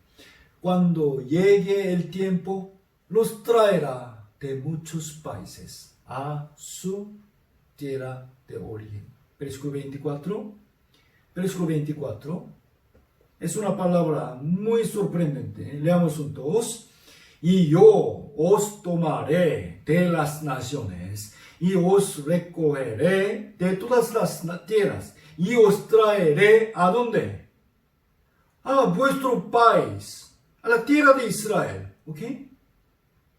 cuando llegue el tiempo, los traerá de muchos países a su tierra de origen. Versículo 24. Versículo 24. Es una palabra muy sorprendente. Leamos juntos. Y yo os tomaré de las naciones y os recogeré de todas las tierras y os traeré ¿a dónde? A vuestro país, a la tierra de Israel. ¿Ok?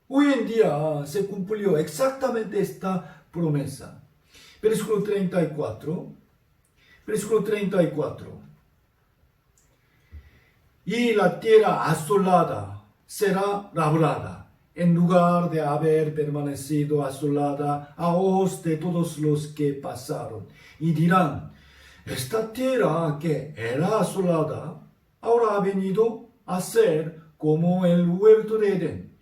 Hoy en día se cumplió exactamente esta promesa. Versículo 34. Versículo 34. Y la tierra asolada será labrada, en lugar de haber permanecido asolada a ojos de todos los que pasaron. Y dirán, esta tierra que era asolada, ahora ha venido a ser como el huerto de Edén.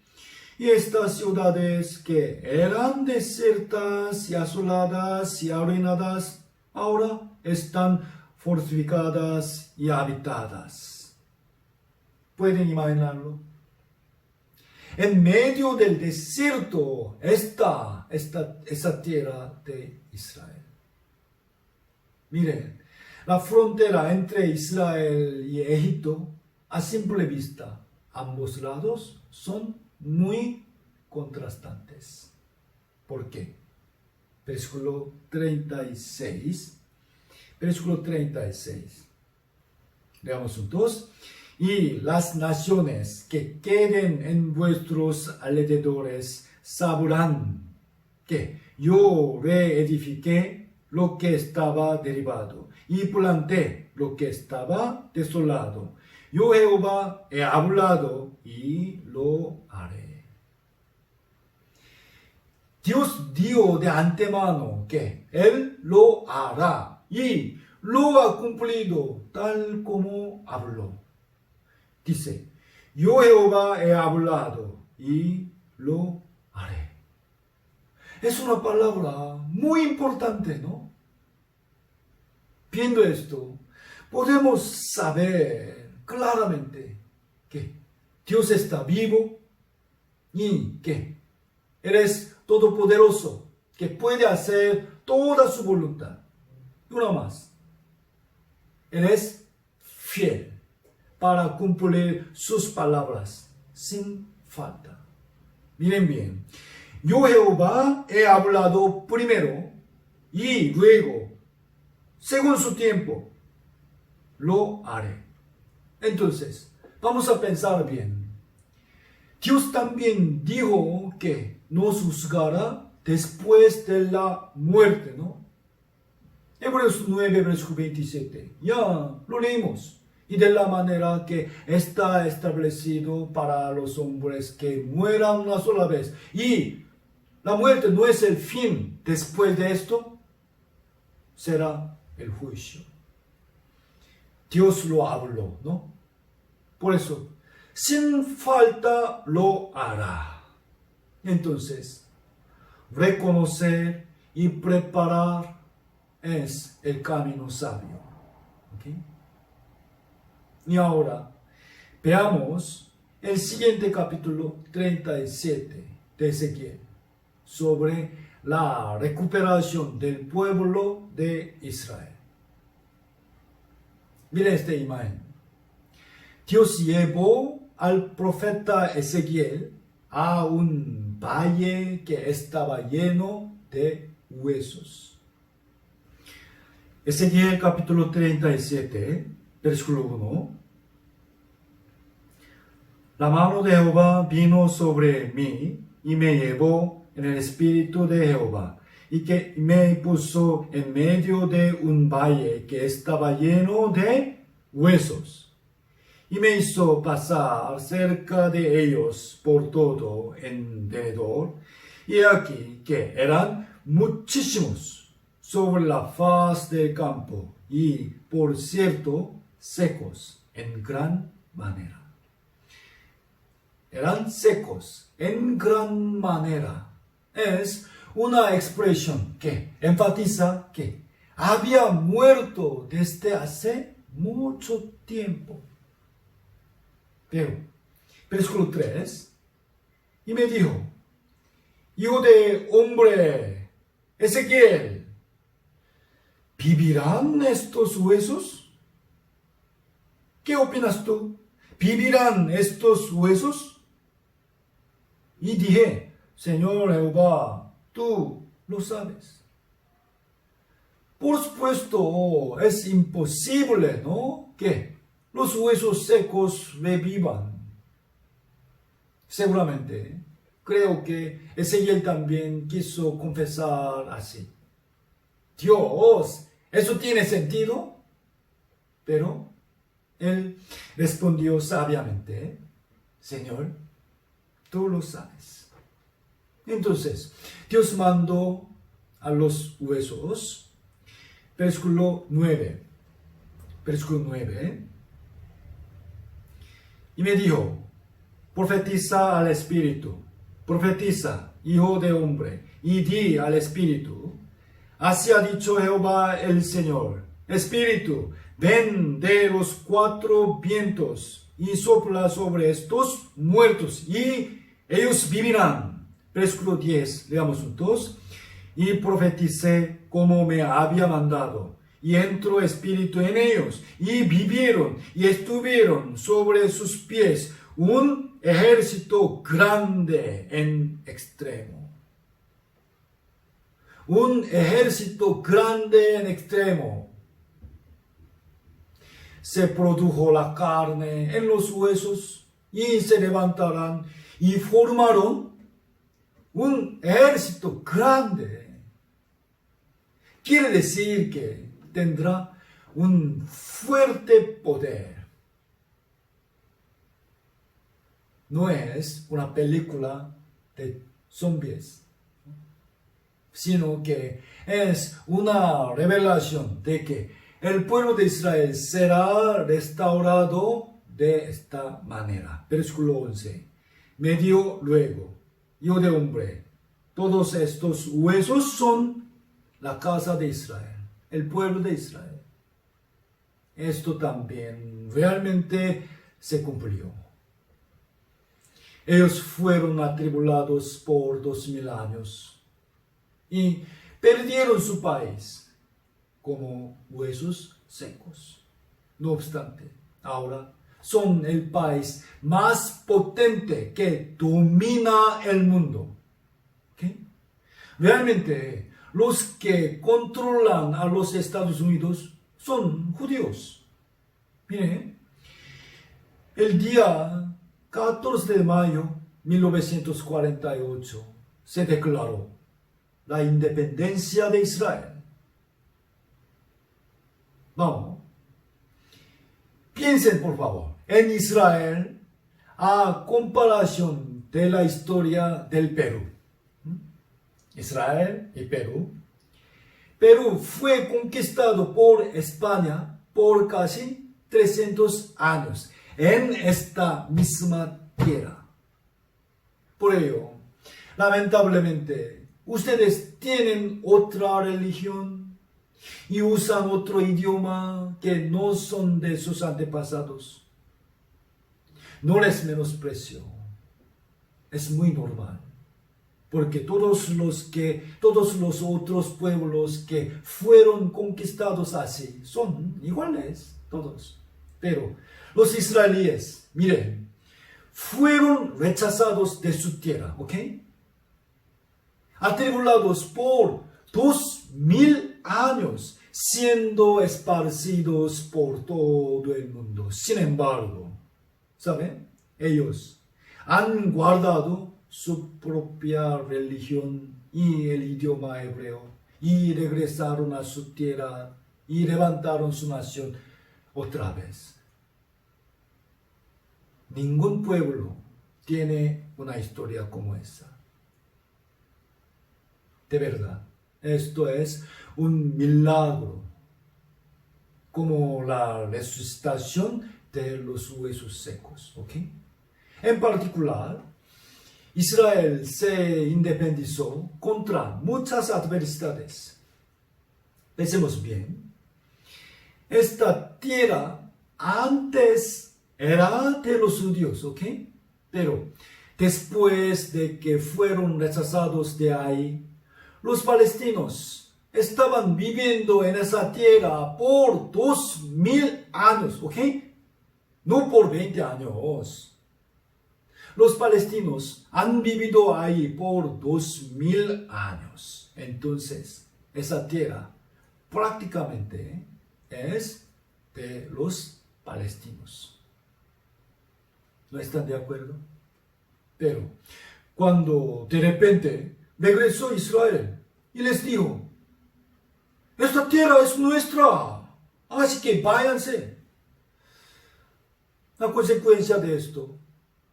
Y estas ciudades que eran desiertas y asoladas y arruinadas, ahora están fortificadas y habitadas. ¿Pueden imaginarlo? En medio del desierto está esa tierra de Israel. Miren, la frontera entre Israel y Egipto, a simple vista, ambos lados son muy contrastantes. ¿Por qué? Versículo 36. Versículo 36. Leamos juntos. Y las naciones que queden en vuestros alrededores sabrán que yo reedifiqué lo que estaba derribado y planté lo que estaba desolado. Yo Jehová he hablado y lo haré. Dios dijo de antemano que Él lo hará y lo ha cumplido tal como habló. Dice, yo Jehová he hablado y lo haré. Es una palabra muy importante, ¿no? Viendo esto, podemos saber claramente que Dios está vivo y que Él es todopoderoso, que puede hacer toda su voluntad. Y una más, Él es fiel para cumplir sus palabras sin falta. Miren bien, yo Jehová he hablado primero y luego, según su tiempo, lo haré. Entonces, vamos a pensar bien. Dios también dijo que nos juzgará después de la muerte, ¿no? Hebreos 9, versículo 27. Ya lo leímos. Y de la manera que está establecido para los hombres que mueran una sola vez. Y la muerte no es el fin. Después de esto, será el juicio. Dios lo habló, ¿no? Por eso, sin falta lo hará. Entonces, reconocer y preparar es el camino sabio. ¿Okay? Y ahora, veamos el siguiente capítulo 37 de Ezequiel sobre la recuperación del pueblo de Israel. Mira esta imagen. Dios llevó al profeta Ezequiel a un valle que estaba lleno de huesos. Ezequiel capítulo 37, versículo 1. La mano de Jehová vino sobre mí y me llevó en el espíritu de Jehová y que me puso en medio de un valle que estaba lleno de huesos y me hizo pasar cerca de ellos por todo en derredor y aquí que eran muchísimos sobre la faz del campo y por cierto secos en gran manera. Eran secos en gran manera. Es una expresión que enfatiza que había muerto desde hace mucho tiempo. Pero, versículo 3, y me dijo, hijo de hombre, Ezequiel, ¿vivirán estos huesos? ¿Qué opinas tú? ¿Vivirán estos huesos? Y dije, Señor Jehová, tú lo sabes. Por supuesto, es imposible, ¿no? Que los huesos secos revivan. Seguramente, creo que Ezequiel también quiso confesar así. Dios, ¿eso tiene sentido? Pero él respondió sabiamente, Señor, tú lo sabes. Entonces, Dios mandó a los huesos, versículo 9, y me dijo, profetiza al Espíritu, profetiza, hijo de hombre, y di al Espíritu, así ha dicho Jehová el Señor, Espíritu, ven de los cuatro vientos y sopla sobre estos muertos y ellos vivirán. Versículo 10, leamos juntos. Y profeticé como me había mandado, y entró espíritu en ellos, y vivieron, y estuvieron sobre sus pies un ejército grande en extremo. Un ejército grande en extremo. Se produjo la carne en los huesos, y se levantarán, y formaron un ejército grande. Quiere decir que tendrá un fuerte poder. No es una película de zombies, sino que es una revelación de que el pueblo de Israel será restaurado de esta manera. Versículo 11. Me dio luego, hijo de hombre, todos estos huesos son la casa de Israel, el pueblo de Israel. Esto también realmente se cumplió. Ellos fueron atribulados por 2000 años y perdieron su país como huesos secos. No obstante, ahora son el país más potente que domina el mundo. ¿Okay? Realmente, los que controlan a los Estados Unidos son judíos. Miren, el día 14 de mayo de 1948 se declaró la independencia de Israel. Vamos, piensen por favor en Israel a comparación de la historia del Perú. Israel y Perú. Perú fue conquistado por España por casi 300 años en esta misma tierra. Por ello, lamentablemente, ustedes tienen otra religión y usan otro idioma que no son de sus antepasados. No les menosprecio. Es muy normal. Porque todos los otros pueblos que fueron conquistados así son iguales, todos. Pero los israelíes, miren, fueron rechazados de su tierra, ¿ok? Atribulados por 2000 años, siendo esparcidos por todo el mundo. Sin embargo, ¿saben? Ellos han guardado su propia religión y el idioma hebreo y regresaron a su tierra y levantaron su nación otra vez. Ningún pueblo tiene una historia como esa. De verdad, esto es un milagro, como la resucitación de los huesos secos, ¿ok? En particular, Israel se independizó contra muchas adversidades. Pensemos bien. Esta tierra antes era de los judíos, ¿ok? Pero después de que fueron rechazados de ahí, los palestinos estaban viviendo en esa tierra por 2000 años, ¿ok? No por 20 años. Los palestinos han vivido ahí por 2000 años. Entonces, esa tierra prácticamente es de los palestinos. ¿No están de acuerdo? Pero cuando de repente regresó Israel y les dijo, esta tierra es nuestra, así que váyanse. La consecuencia de esto,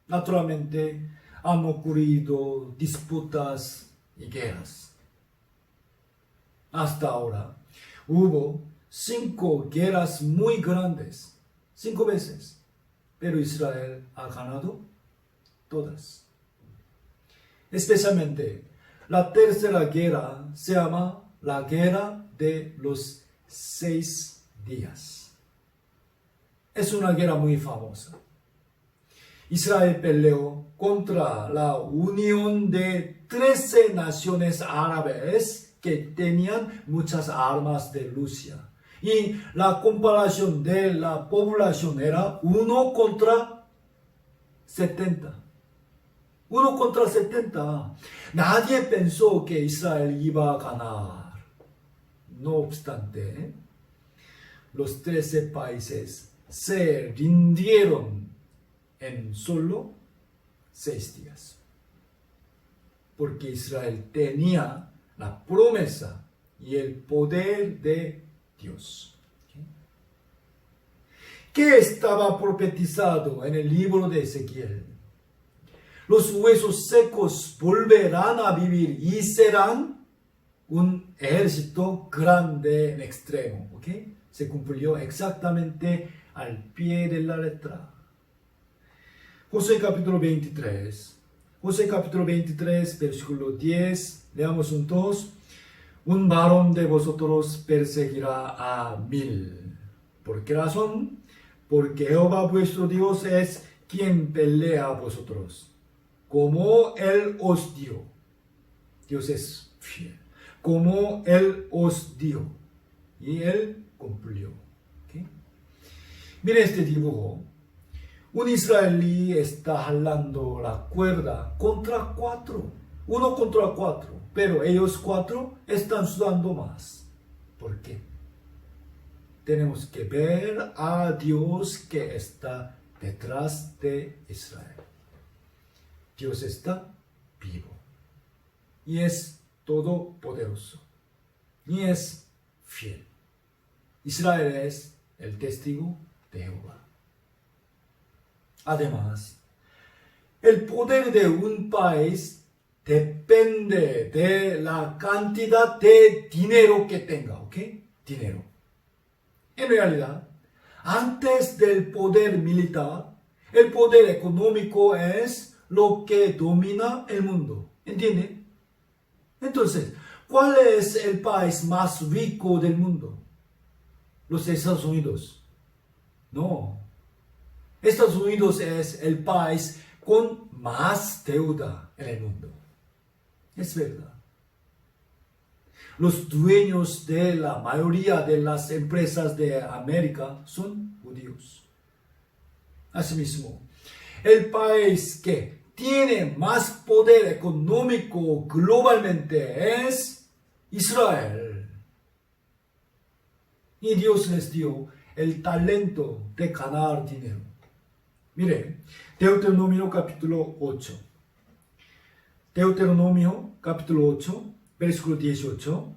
naturalmente, han ocurrido disputas y guerras. Hasta ahora hubo 5 guerras muy grandes, 5 veces, pero Israel ha ganado todas. Especialmente la tercera guerra se llama la Guerra de los 6 días. Es una guerra muy famosa. Israel peleó contra la unión de 13 naciones árabes que tenían muchas armas de Rusia. Y la comparación de la población era 1 contra 70. 1 contra 70. Nadie pensó que Israel iba a ganar. No obstante, los 13 países se rindieron en solo 6 días. Porque Israel tenía la promesa y el poder de Dios. ¿Qué estaba profetizado en el libro de Ezequiel? Los huesos secos volverán a vivir y serán un ejército grande en extremo. ¿Okay? Se cumplió exactamente al pie de la letra. Josué capítulo 23. Josué capítulo 23, versículo 10. Leamos juntos. Un varón de vosotros perseguirá a 1000. ¿Por qué razón? Porque Jehová vuestro Dios es quien pelea a vosotros, como Él os dio. Dios es fiel. Como Él os dio. Y Él cumplió. ¿Okay? Mire este dibujo. Un israelí está jalando la cuerda contra 4. 1 contra 4. Pero ellos 4 están sudando más. ¿Por qué? Tenemos que ver a Dios que está detrás de Israel. Dios está vivo. Y es todopoderoso. Y es fiel. Israel es el testigo de Jehová. Además, el poder de un país depende de la cantidad de dinero que tenga, ¿ok? Dinero. En realidad, antes del poder militar, el poder económico es lo que domina el mundo. ¿Entiende? Entonces, ¿cuál es el país más rico del mundo? ¿Los Estados Unidos? No. Estados Unidos es el país con más deuda en el mundo. Es verdad. Los dueños de la mayoría de las empresas de América son judíos. Asimismo, el país que tiene más poder económico globalmente es Israel. Y Dios les dio el talento de ganar dinero. Mire, Deuteronomio capítulo 8. Deuteronomio capítulo 8, versículo 18.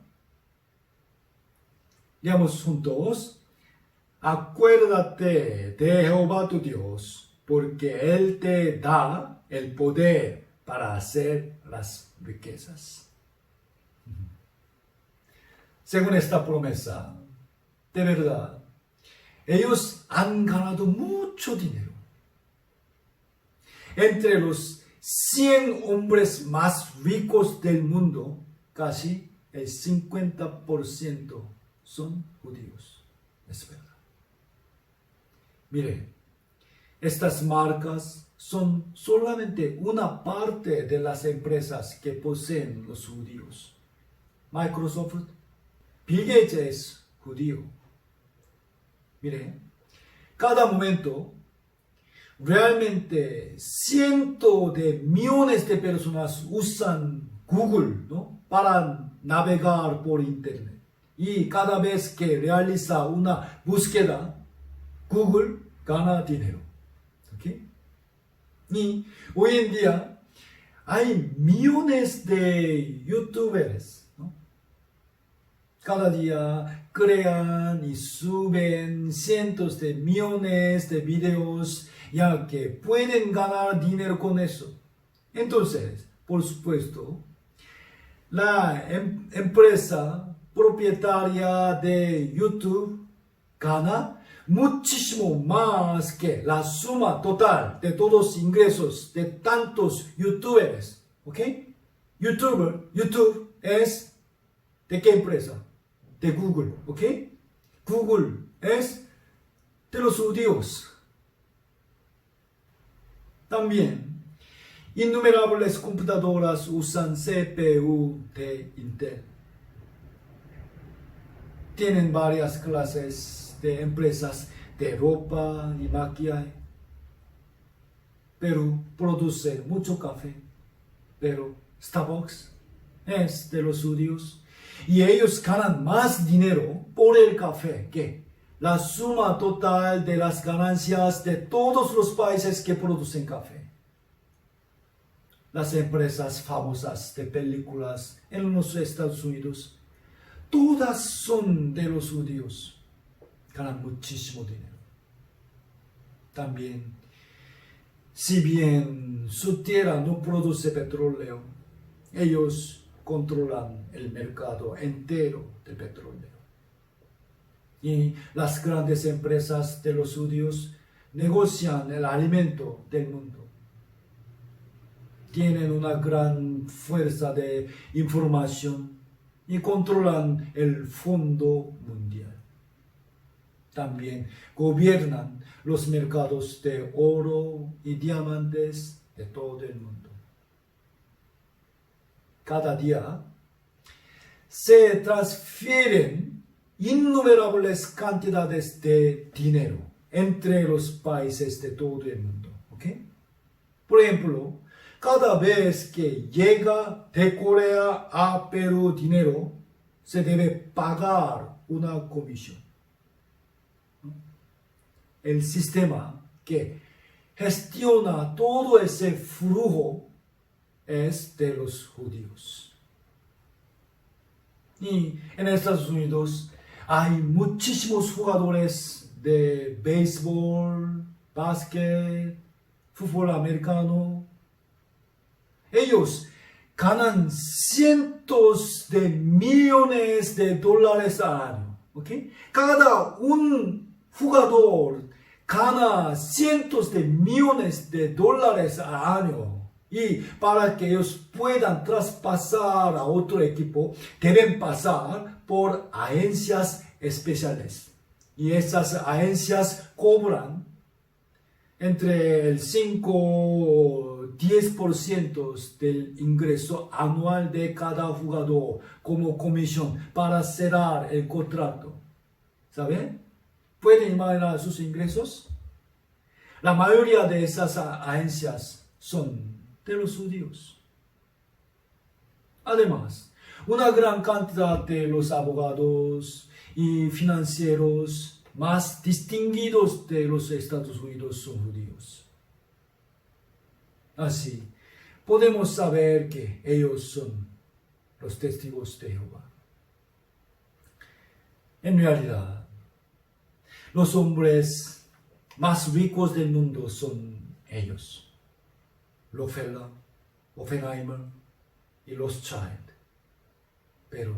Leamos juntos. Acuérdate de Jehová tu Dios, porque Él te da el poder para hacer las riquezas. Según esta promesa, de verdad, ellos han ganado mucho dinero. Entre los 100 hombres más ricos del mundo, casi el 50% son judíos. Es verdad. Mire, estas marcas son solamente una parte de las empresas que poseen los judíos. Microsoft, Bill Gates es judío. Mire, cada momento, realmente cientos de millones de personas usan Google, ¿no?, para navegar por internet. Y cada vez que realiza una búsqueda, Google gana dinero. ¿Okay? Y hoy en día hay millones de youtubers, ¿no? Cada día crean y suben cientos de millones de videos, ya que pueden ganar dinero con eso. Entonces, por supuesto, la empresa propietaria de YouTube gana muchísimo más que la suma total de todos los ingresos de tantos youtubers. ¿Ok? YouTube es ¿de qué empresa? De Google. ¿Ok? Google es de los judíos. También, innumerables computadoras usan CPU de Intel. Tienen varias clases de empresas de ropa y maquillaje. Pero produce mucho café. Pero Starbucks es de los judíos. Y ellos ganan más dinero por el café que la suma total de las ganancias de todos los países que producen café. Las empresas famosas de películas en los Estados Unidos, todas son de los judíos. Ganan muchísimo dinero. También, si bien su tierra no produce petróleo, ellos controlan el mercado entero de petróleo. Y las grandes empresas de los judíos negocian el alimento del mundo. Tienen una gran fuerza de información y controlan el Fondo Mundial. También gobiernan los mercados de oro y diamantes de todo el mundo. Cada día se transfieren innumerables cantidades de dinero entre los países de todo el mundo. ¿Ok? Por ejemplo, cada vez que llega de Corea a Perú dinero, se debe pagar una comisión. El sistema que gestiona todo ese flujo es de los judíos. Y en Estados Unidos hay muchísimos jugadores de béisbol, básquet, fútbol americano. Ellos ganan cientos de millones de dólares al año. ¿Okay? Cada un jugador gana cientos de millones de dólares al año. Y para que ellos puedan traspasar a otro equipo, deben pasar por agencias especiales. Y esas agencias cobran entre el 5 o 10% del ingreso anual de cada jugador como comisión para cerrar el contrato. ¿Saben? ¿Pueden imaginar sus ingresos? La mayoría de esas agencias son de los judíos. Además, una gran cantidad de los abogados y financieros más distinguidos de los Estados Unidos son judíos. Así, podemos saber que ellos son los testigos de Jehová. En realidad, los hombres más ricos del mundo son ellos. Rockefeller, Oppenheimer y Rothschild. Pero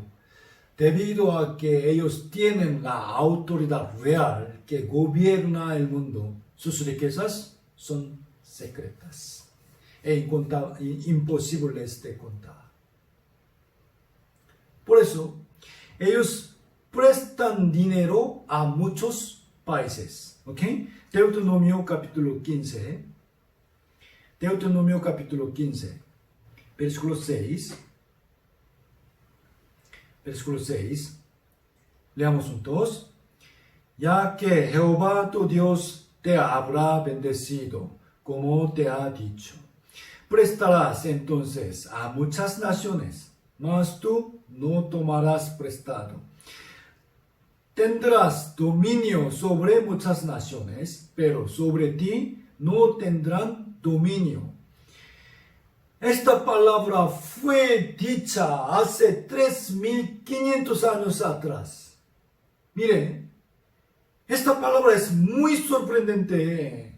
debido a que ellos tienen la autoridad real que gobierna el mundo, sus riquezas son secretas e imposibles de contar. Por eso, ellos prestan dinero a muchos países. ¿Ok? Deuteronomio capítulo 15. Deuteronomio capítulo 15, versículo 6. Versículo 6. Leamos juntos. Ya que Jehová tu Dios te habrá bendecido, como te ha dicho. Prestarás entonces a muchas naciones, mas tú no tomarás prestado. Tendrás dominio sobre muchas naciones, pero sobre ti no tendrán dominio. Esta palabra fue dicha hace 3500 años atrás. Miren, esta palabra es muy sorprendente.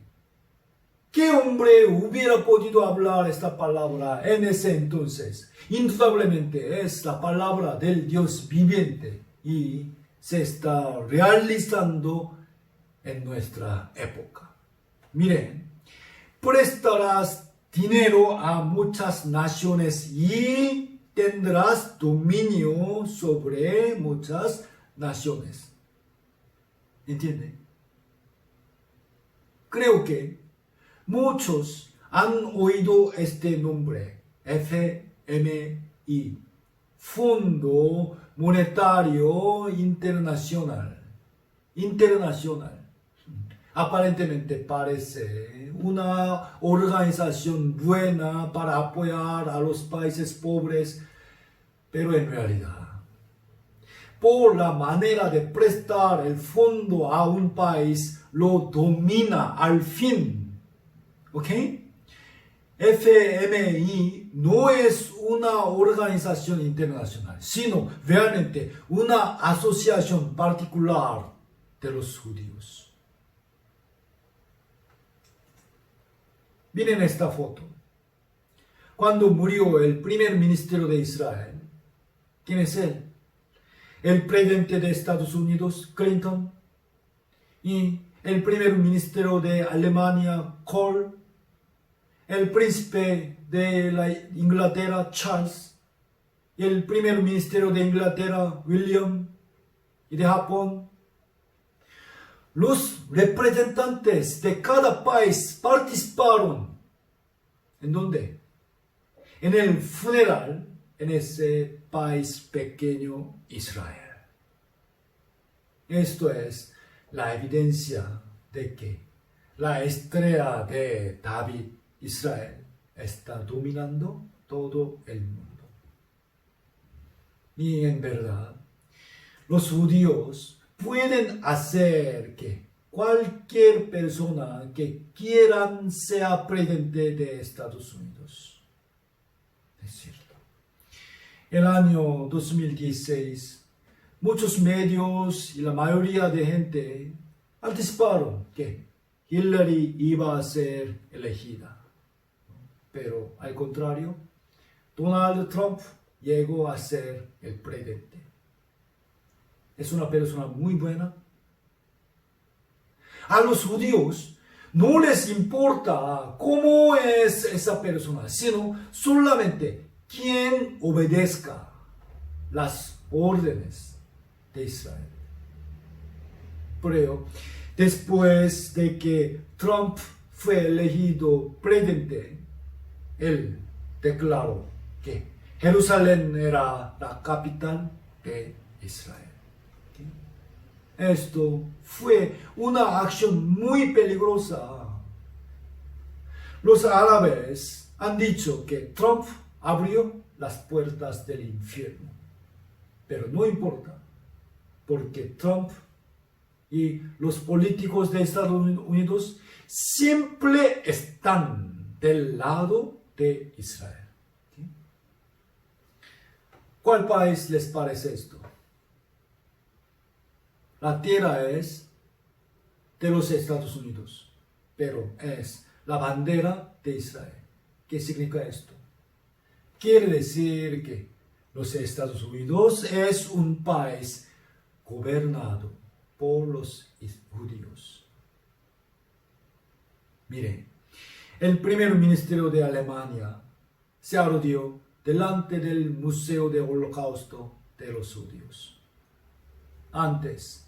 ¿Qué hombre hubiera podido hablar esta palabra en ese entonces? Indudablemente es la palabra del Dios viviente y se está realizando en nuestra época. Miren, prestarás dinero a muchas naciones y tendrás dominio sobre muchas naciones. ¿Entienden? Creo que muchos han oído este nombre, FMI, Fondo Monetario Internacional. Aparentemente parece una organización buena para apoyar a los países pobres, pero en realidad, por la manera de prestar el fondo a un país, lo domina al fin. ¿Ok? FMI no es una organización internacional, sino realmente una asociación particular de los judíos. Miren esta foto. Cuando murió el primer ministro de Israel, ¿quién es él? El presidente de Estados Unidos, Clinton, y el primer ministro de Alemania, Kohl, el príncipe de la Inglaterra, Charles, y el primer ministro de Inglaterra, William, y de Japón. Los representantes de cada país participaron. ¿En dónde? En el funeral en ese país pequeño, Israel. Esto es la evidencia de que la estrella de David, Israel, está dominando todo el mundo. Y en verdad, los judíos pueden hacer que cualquier persona que quieran sea presidente de Estados Unidos. Es cierto. El año 2016, muchos medios y la mayoría de gente anticiparon que Hillary iba a ser elegida. Pero al contrario, Donald Trump llegó a ser el presidente. Es una persona muy buena. A los judíos no les importa cómo es esa persona, sino solamente quien obedezca las órdenes de Israel. Pero después de que Trump fue elegido presidente, él declaró que Jerusalén era la capital de Israel. Esto fue una acción muy peligrosa. Los árabes han dicho que Trump abrió las puertas del infierno. Pero no importa, porque Trump y los políticos de Estados Unidos siempre están del lado de Israel. ¿Cuál país les parece esto? La tierra es de los Estados Unidos, pero es la bandera de Israel. ¿Qué significa esto? Quiere decir que los Estados Unidos es un país gobernado por los judíos. Mire, el primer ministro de Alemania se arrodilló delante del Museo del Holocausto de los judíos. Antes,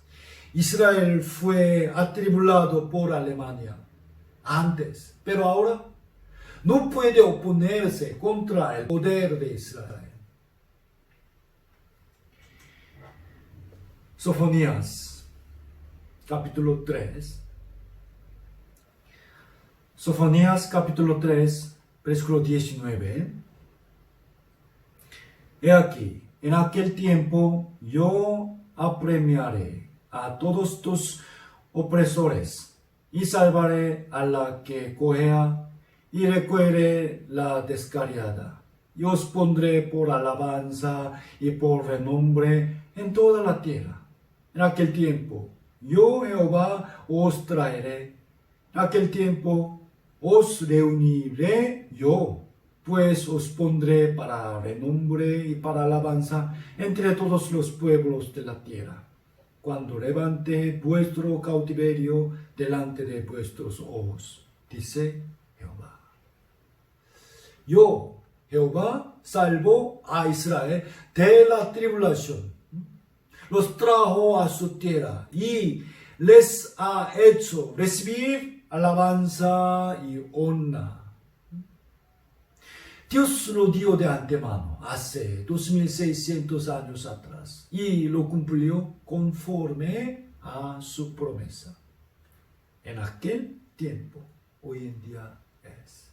Israel fue atribulado por Alemania. Antes, pero ahora no puede oponerse contra el poder de Israel. Sofonías, capítulo 3. Sofonías, capítulo 3, versículo 19. He aquí, en aquel tiempo yo apremiaré a todos tus opresores y salvaré a la que cojea y recuere la descarriada. Y os pondré por alabanza y por renombre en toda la tierra. En aquel tiempo yo Jehová os traeré. En aquel tiempo os reuniré yo, pues os pondré para renombre y para alabanza entre todos los pueblos de la tierra. cuando levante vuestro cautiverio delante de vuestros ojos, dice Jehová. Yo, Jehová, salvo a Israel de la tribulación. Los trajo a su tierra y les ha hecho recibir alabanza y honra. Dios lo dio de antemano hace 2600 años atrás y lo cumplió conforme a su promesa. En aquel tiempo, hoy en día es.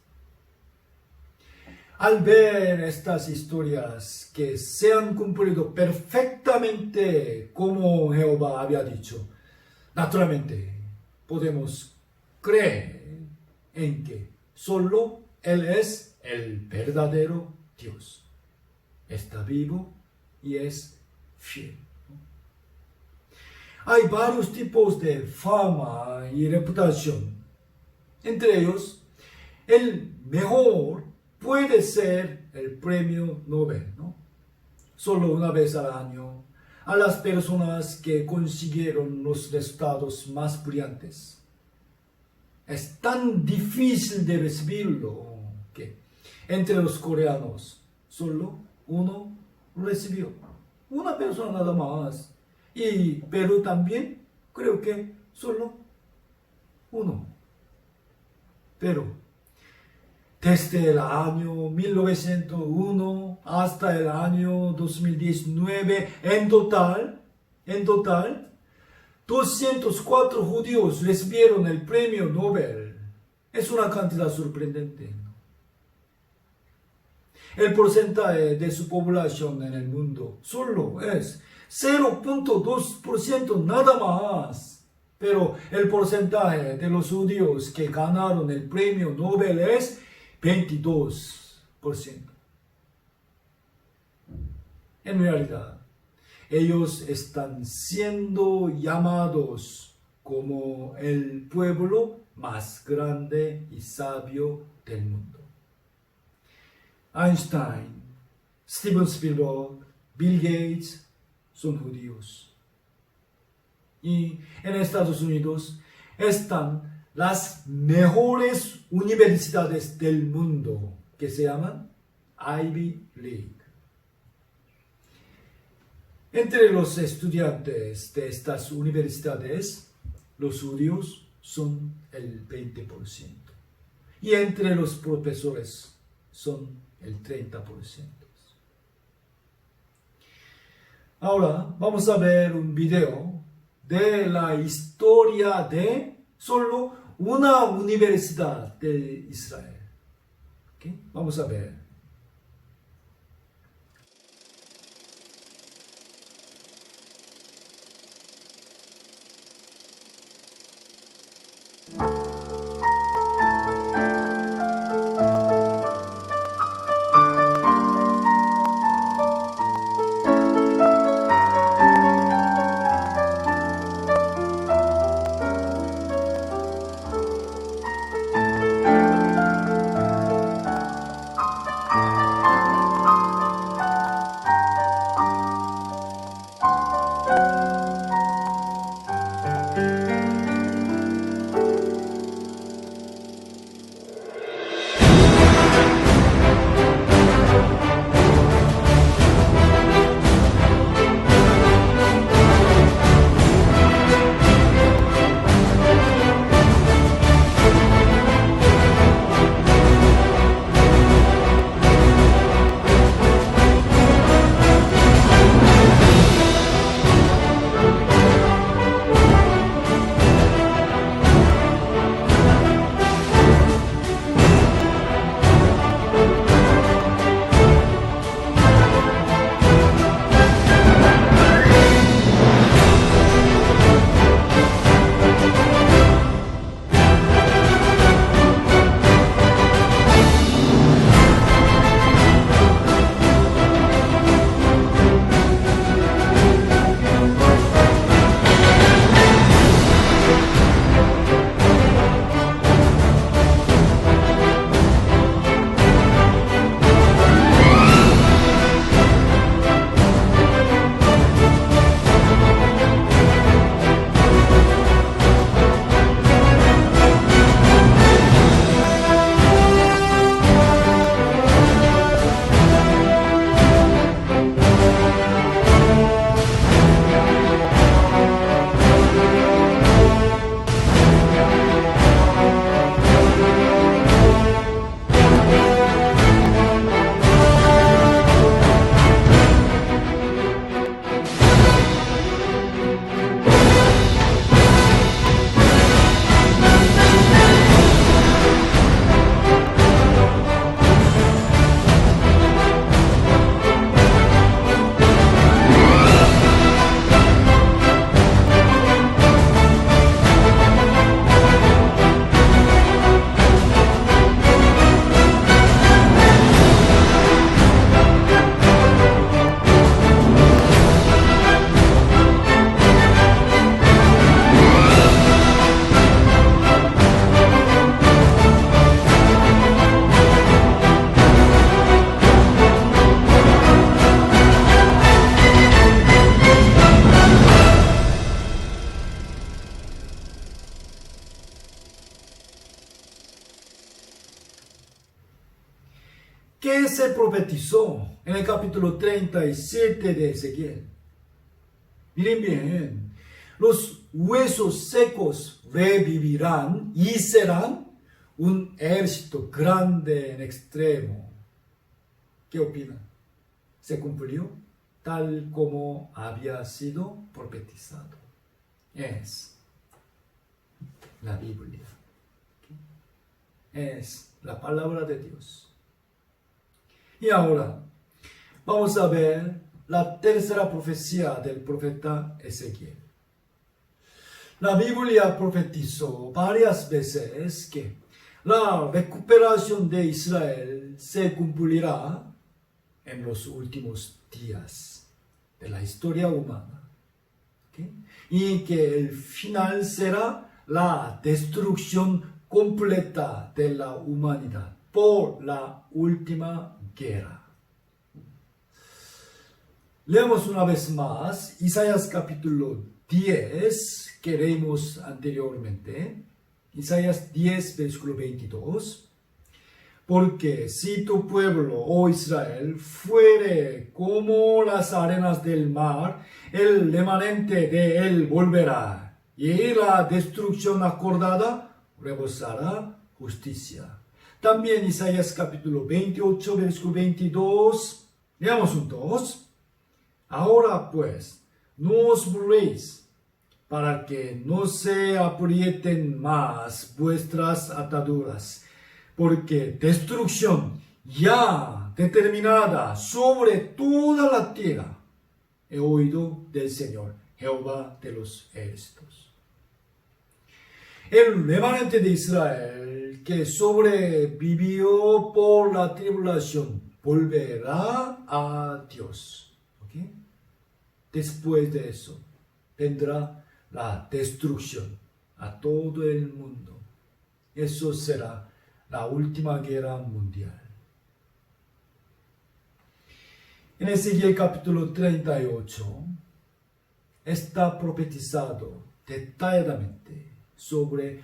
Al ver estas historias que se han cumplido perfectamente como Jehová había dicho, naturalmente podemos creer en que solo Él es el verdadero Dios. Está vivo y es fiel. Hay varios tipos de fama y reputación. Entre ellos, el mejor puede ser el premio Nobel, ¿no? Solo una vez al año, a las personas que consiguieron los resultados más brillantes. Es tan difícil de recibirlo que entre los coreanos solo uno recibió. Una persona nada más. Y Perú también creo que solo uno. Pero desde el año 1901 hasta el año 2019, en total, 204 judíos recibieron el premio Nobel. Es una cantidad sorprendente, ¿no? El porcentaje de su población en el mundo solo es 0.2% nada más. Pero el porcentaje de los judíos que ganaron el premio Nobel es 22%. En realidad, ellos están siendo llamados como el pueblo más grande y sabio del mundo. Einstein, Steven Spielberg, Bill Gates son judíos. Y en Estados Unidos están las mejores universidades del mundo que se llaman Ivy League. Entre los estudiantes de estas universidades, los judíos son el 20%. Y entre los profesores son el 30%. Ahora vamos a ver un video de la historia de solo una universidad de Israel. ¿Okay? Vamos a ver. ¿qué se profetizó en el capítulo 37 de Ezequiel? Miren bien, los huesos secos revivirán y serán un ejército grande en extremo. ¿Qué opinan? ¿Se cumplió tal como había sido profetizado? Es la Biblia. Es la palabra de Dios. Y ahora vamos a ver la tercera profecía del profeta Ezequiel. La Biblia profetizó varias veces que la recuperación de Israel se cumplirá en los últimos días de la historia humana. ¿Okay? Y que el final será la destrucción completa de la humanidad por la última guerra. Leamos una vez más Isaías capítulo 10 que leímos anteriormente. Isaías 10 versículo 22. Porque si tu pueblo, oh Israel, fuere como las arenas del mar, el remanente de él volverá, y la destrucción acordada rebosará justicia. También Isaías capítulo 28, versículo 22. Leamos juntos. Ahora pues, no os burléis, para que no se aprieten más vuestras ataduras, porque destrucción ya determinada sobre toda la tierra he oído del Señor, Jehová de los ejércitos. El remanente de Israel que sobrevivió por la tribulación volverá a Dios. ¿Okay? Después de eso vendrá la destrucción a todo el mundo. Eso será la última guerra mundial. En Ezequiel capítulo 38 está profetizado detalladamente sobre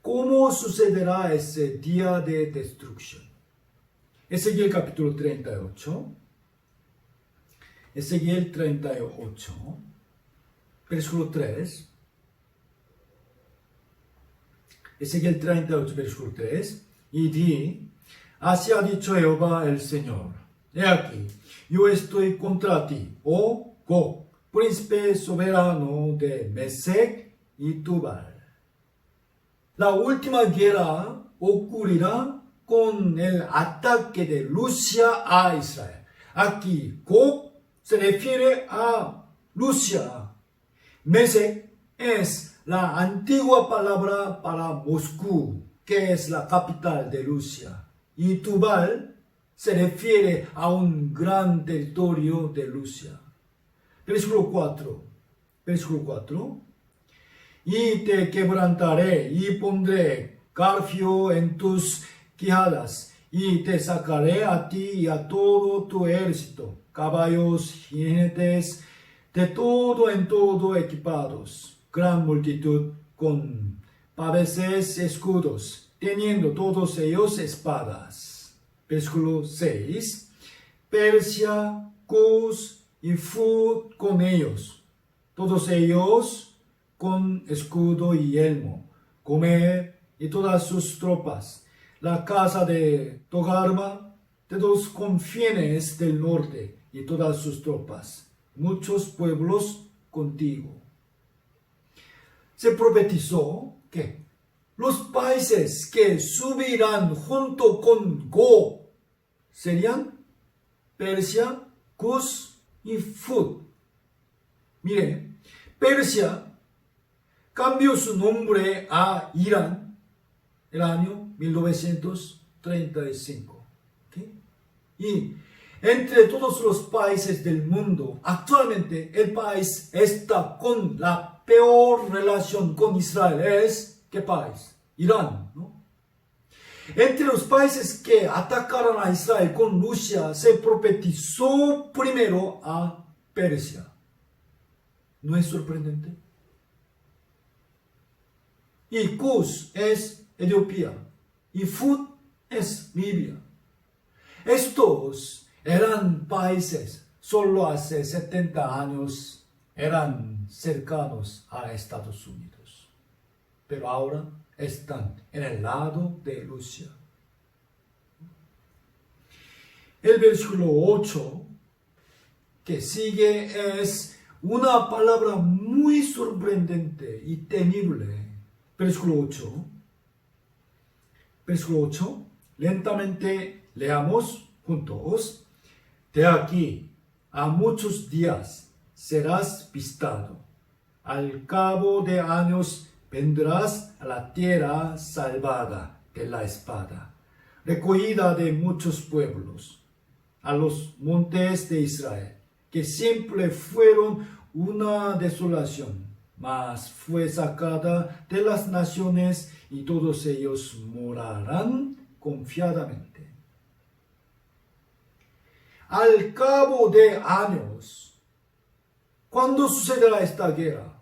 cómo sucederá ese día de destrucción. Ezequiel capítulo 38. Ezequiel 38, versículo 3. Ezequiel 38, versículo 3. Y di, así ha dicho Jehová el Señor. He aquí, yo estoy contra ti, oh Gog, príncipe soberano de Mesec y Tubal. La última guerra ocurrirá con el ataque de Rusia a Israel. Aquí Gog se refiere a Rusia. Mesec es la antigua palabra para Moscú, que es la capital de Rusia. Y Tubal se refiere a un gran territorio de Rusia. Versículo 4. Versículo 4. Y te quebrantaré y pondré garfio en tus quijadas y te sacaré a ti y a todo tu ejército, caballos, jinetes, de todo en todo equipados, gran multitud con paveses, escudos, teniendo todos ellos espadas. Versículo 6. Persia, Cus y Fud con ellos, todos ellos con escudo y yelmo, Gomer y todas sus tropas, la casa de Togarma, de los confines del norte y todas sus tropas, muchos pueblos contigo. Se profetizó que los países que subirán junto con Gog serían Persia, Cus y Fud. Mire, Persia cambió su nombre a Irán el año 1935. ¿Okay? Y entre todos los países del mundo, actualmente el país está con la peor relación con Israel. ¿Qué país? Irán, ¿no? Entre los países que atacaron a Israel con Rusia, se profetizó primero a Persia. ¿No es sorprendente? Y Cus es Etiopía y Fud es Libia. Estos eran países, solo hace 70 años eran cercanos a Estados Unidos, pero ahora están en el lado de Rusia. El versículo 8 que sigue es una palabra muy sorprendente y temible. Versículo 8. Versículo 8. Lentamente leamos juntos. De aquí a muchos días serás visitado. Al cabo de años vendrás a la tierra salvada de la espada, recogida de muchos pueblos, a los montes de Israel, que siempre fueron una desolación, mas fue sacada de las naciones y todos ellos morarán confiadamente. Al cabo de años, ¿cuándo sucederá esta guerra?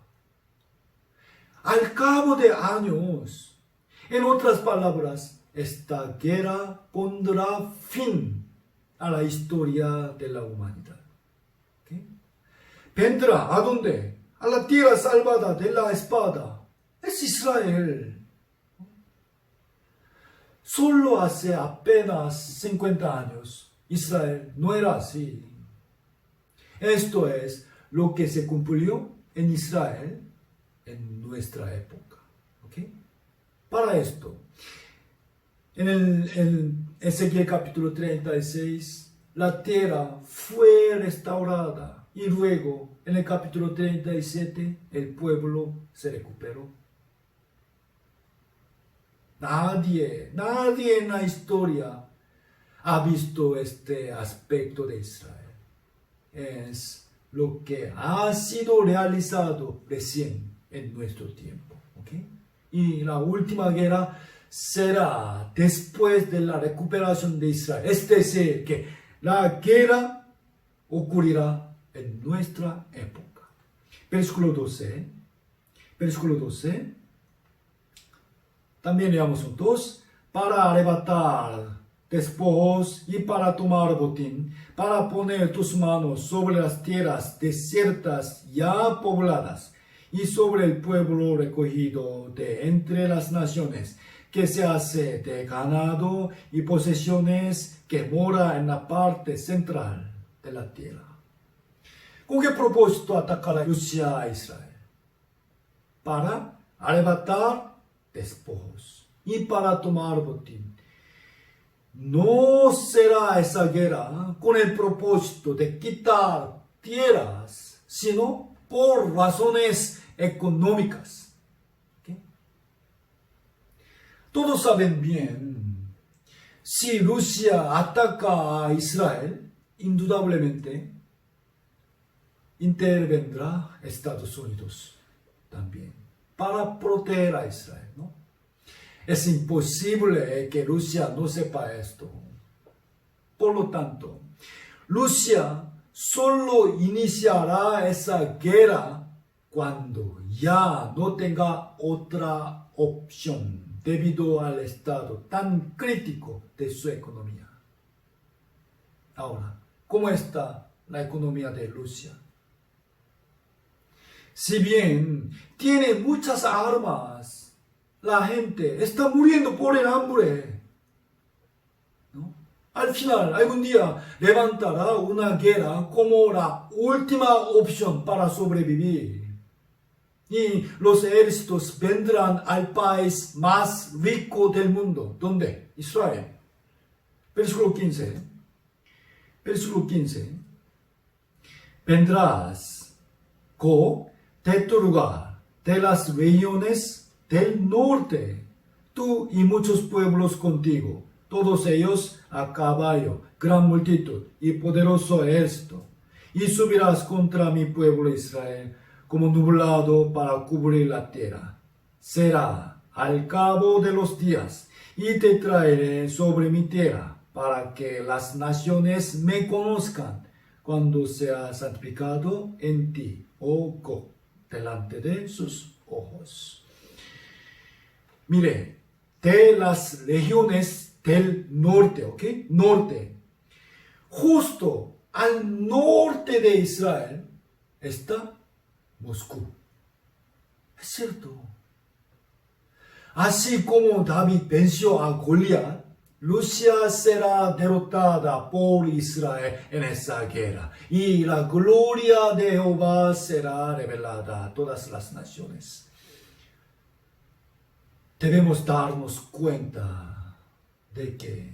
Al cabo de años, en otras palabras, esta guerra pondrá fin a la historia de la humanidad. ¿Okay? Vendrá, ¿a dónde? A la tierra salvada de la espada. Es Israel. Solo hace apenas 50 años, Israel no era así. Esto es lo que se cumplió en Israel en nuestra época. ¿Okay? Para esto, en Ezequiel capítulo 36, la tierra fue restaurada y luego en el capítulo 37 el pueblo se recuperó. Nadie en la historia ha visto este aspecto de Israel. Es lo que ha sido realizado recién en nuestro tiempo. ¿Okay? Y la última guerra será después de la recuperación de Israel. Es decir, que la guerra ocurrirá en nuestra época. Versículo 12. Versículo 12. También leamos juntos. Para arrebatar despojos y para tomar botín, para poner tus manos sobre las tierras desiertas ya pobladas y sobre el pueblo recogido de entre las naciones, que se hace de ganado y posesiones, que mora en la parte central de la tierra. ¿Con qué propósito atacará Rusia a Israel? Para arrebatar despojos y para tomar botín. No será esa guerra con el propósito de quitar tierras, sino por razones económicas. ¿Okay? Todos saben bien, si Rusia ataca a Israel, indudablemente intervendrá Estados Unidos también para proteger a Israel, ¿no? Es imposible que Rusia no sepa esto. Por lo tanto, Rusia solo iniciará esa guerra cuando ya no tenga otra opción debido al estado tan crítico de su economía. Ahora, ¿cómo está la economía de Rusia? Si bien tiene muchas armas, la gente está muriendo por el hambre, ¿no? Al final, algún día levantará una guerra como la última opción para sobrevivir. Y los ejércitos vendrán al país más rico del mundo. ¿Dónde? Israel. Versículo 15. Versículo 15. Vendrás de tu lugar, de las regiones del norte, tú y muchos pueblos contigo, todos ellos a caballo, gran multitud y poderoso ejército, y subirás contra mi pueblo Israel como nublado para cubrir la tierra. Será al cabo de los días, y te traeré sobre mi tierra, para que las naciones me conozcan, cuando sea santificado en ti, oh Gog, delante de sus ojos. Mire, de las regiones del norte, ¿ok? Norte, justo al norte de Israel está Moscú. Es cierto. Así como David venció a Goliat, Rusia será derrotada por Israel en esa guerra y la gloria de Jehová será revelada a todas las naciones. Debemos darnos cuenta de que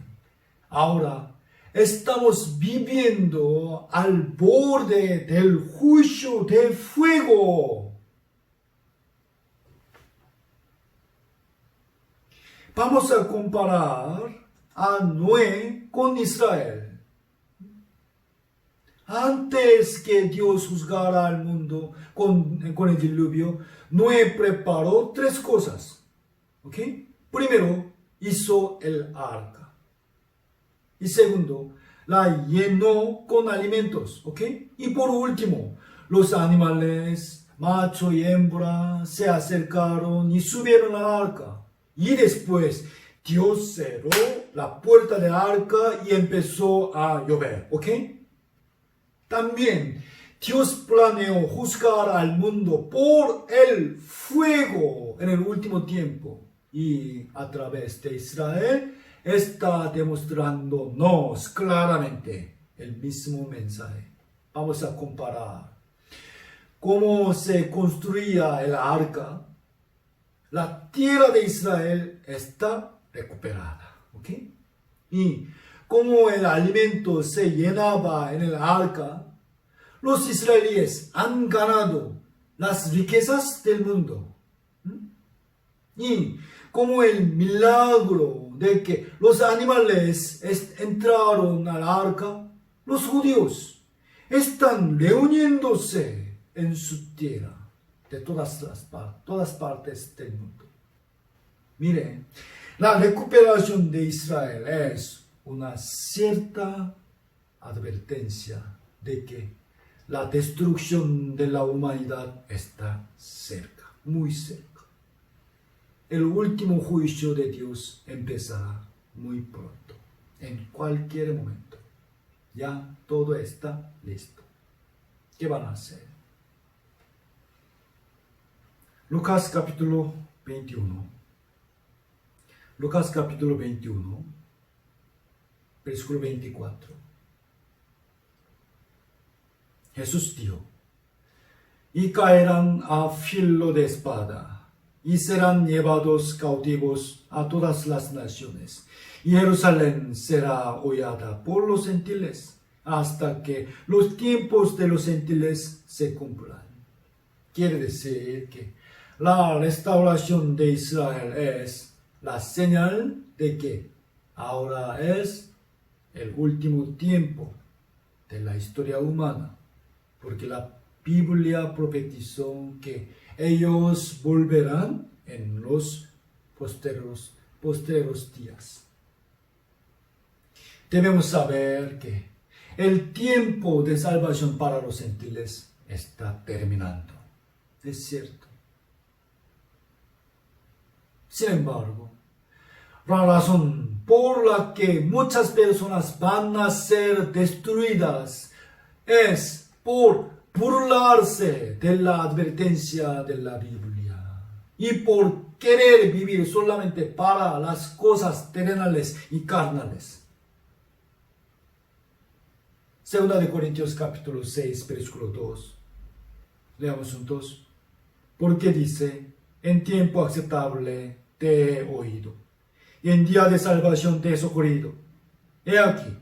ahora estamos viviendo al borde del juicio de fuego. Vamos a comparar a Noé con Israel. Antes que Dios juzgara al mundo con el diluvio, Noé preparó 3 cosas. ¿Ok? Primero, hizo el arca. Y segundo, la llenó con alimentos. ¿Ok? Y por último, los animales, macho y hembra, se acercaron y subieron al arca. Y después, Dios cerró la puerta del arca y empezó a llover. ¿Ok? También, Dios planeó juzgar al mundo por el fuego en el último tiempo. Y a través de Israel está demostrándonos claramente el mismo mensaje. Vamos a comparar cómo se construía el arca. La tierra de Israel está recuperada. ¿Ok? Y cómo el alimento se llenaba en el arca, los israelíes han ganado las riquezas del mundo. Y como el milagro de que los animales entraron al arca, los judíos están reuniéndose en su tierra de todas partes del mundo. Mire, la recuperación de Israel es una cierta advertencia de que la destrucción de la humanidad está cerca, muy cerca. El último juicio de Dios empezará muy pronto, en cualquier momento. Ya todo está listo. ¿Qué van a hacer? Lucas capítulo 21. Lucas capítulo 21, versículo 24. Jesús dijo, y caerán a filo de espada, y serán llevados cautivos a todas las naciones, y Jerusalén será hollada por los gentiles, hasta que los tiempos de los gentiles se cumplan. Quiere decir que la restauración de Israel es la señal de que ahora es el último tiempo de la historia humana, porque la Biblia profetizó que ellos volverán en los posteros días. Debemos saber que el tiempo de salvación para los gentiles está terminando. Es cierto. Sin embargo, la razón por la que muchas personas van a ser destruidas es por burlarse de la advertencia de la Biblia y por querer vivir solamente para las cosas terrenales y carnales. Segunda de Corintios capítulo 6, versículo 2. Leamos juntos. Porque dice, en tiempo aceptable te he oído, y en día de salvación te he socorrido. He aquí,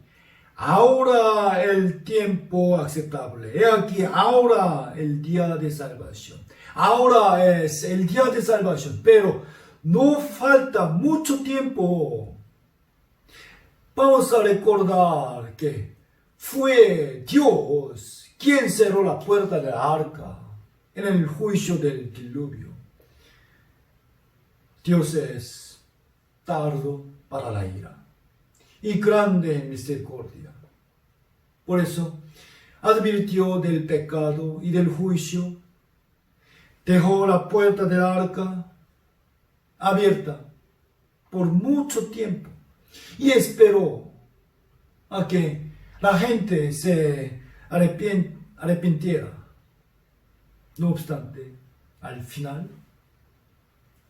ahora el tiempo aceptable. He aquí, ahora el día de salvación. Ahora es el día de salvación, pero no falta mucho tiempo. Vamos a recordar que fue Dios quien cerró la puerta del arca en el juicio del diluvio. Dios es tardo para la ira y grande en misericordia. Por eso advirtió del pecado y del juicio, dejó la puerta del arca abierta por mucho tiempo y esperó a que la gente se arrepintiera. No obstante, al final,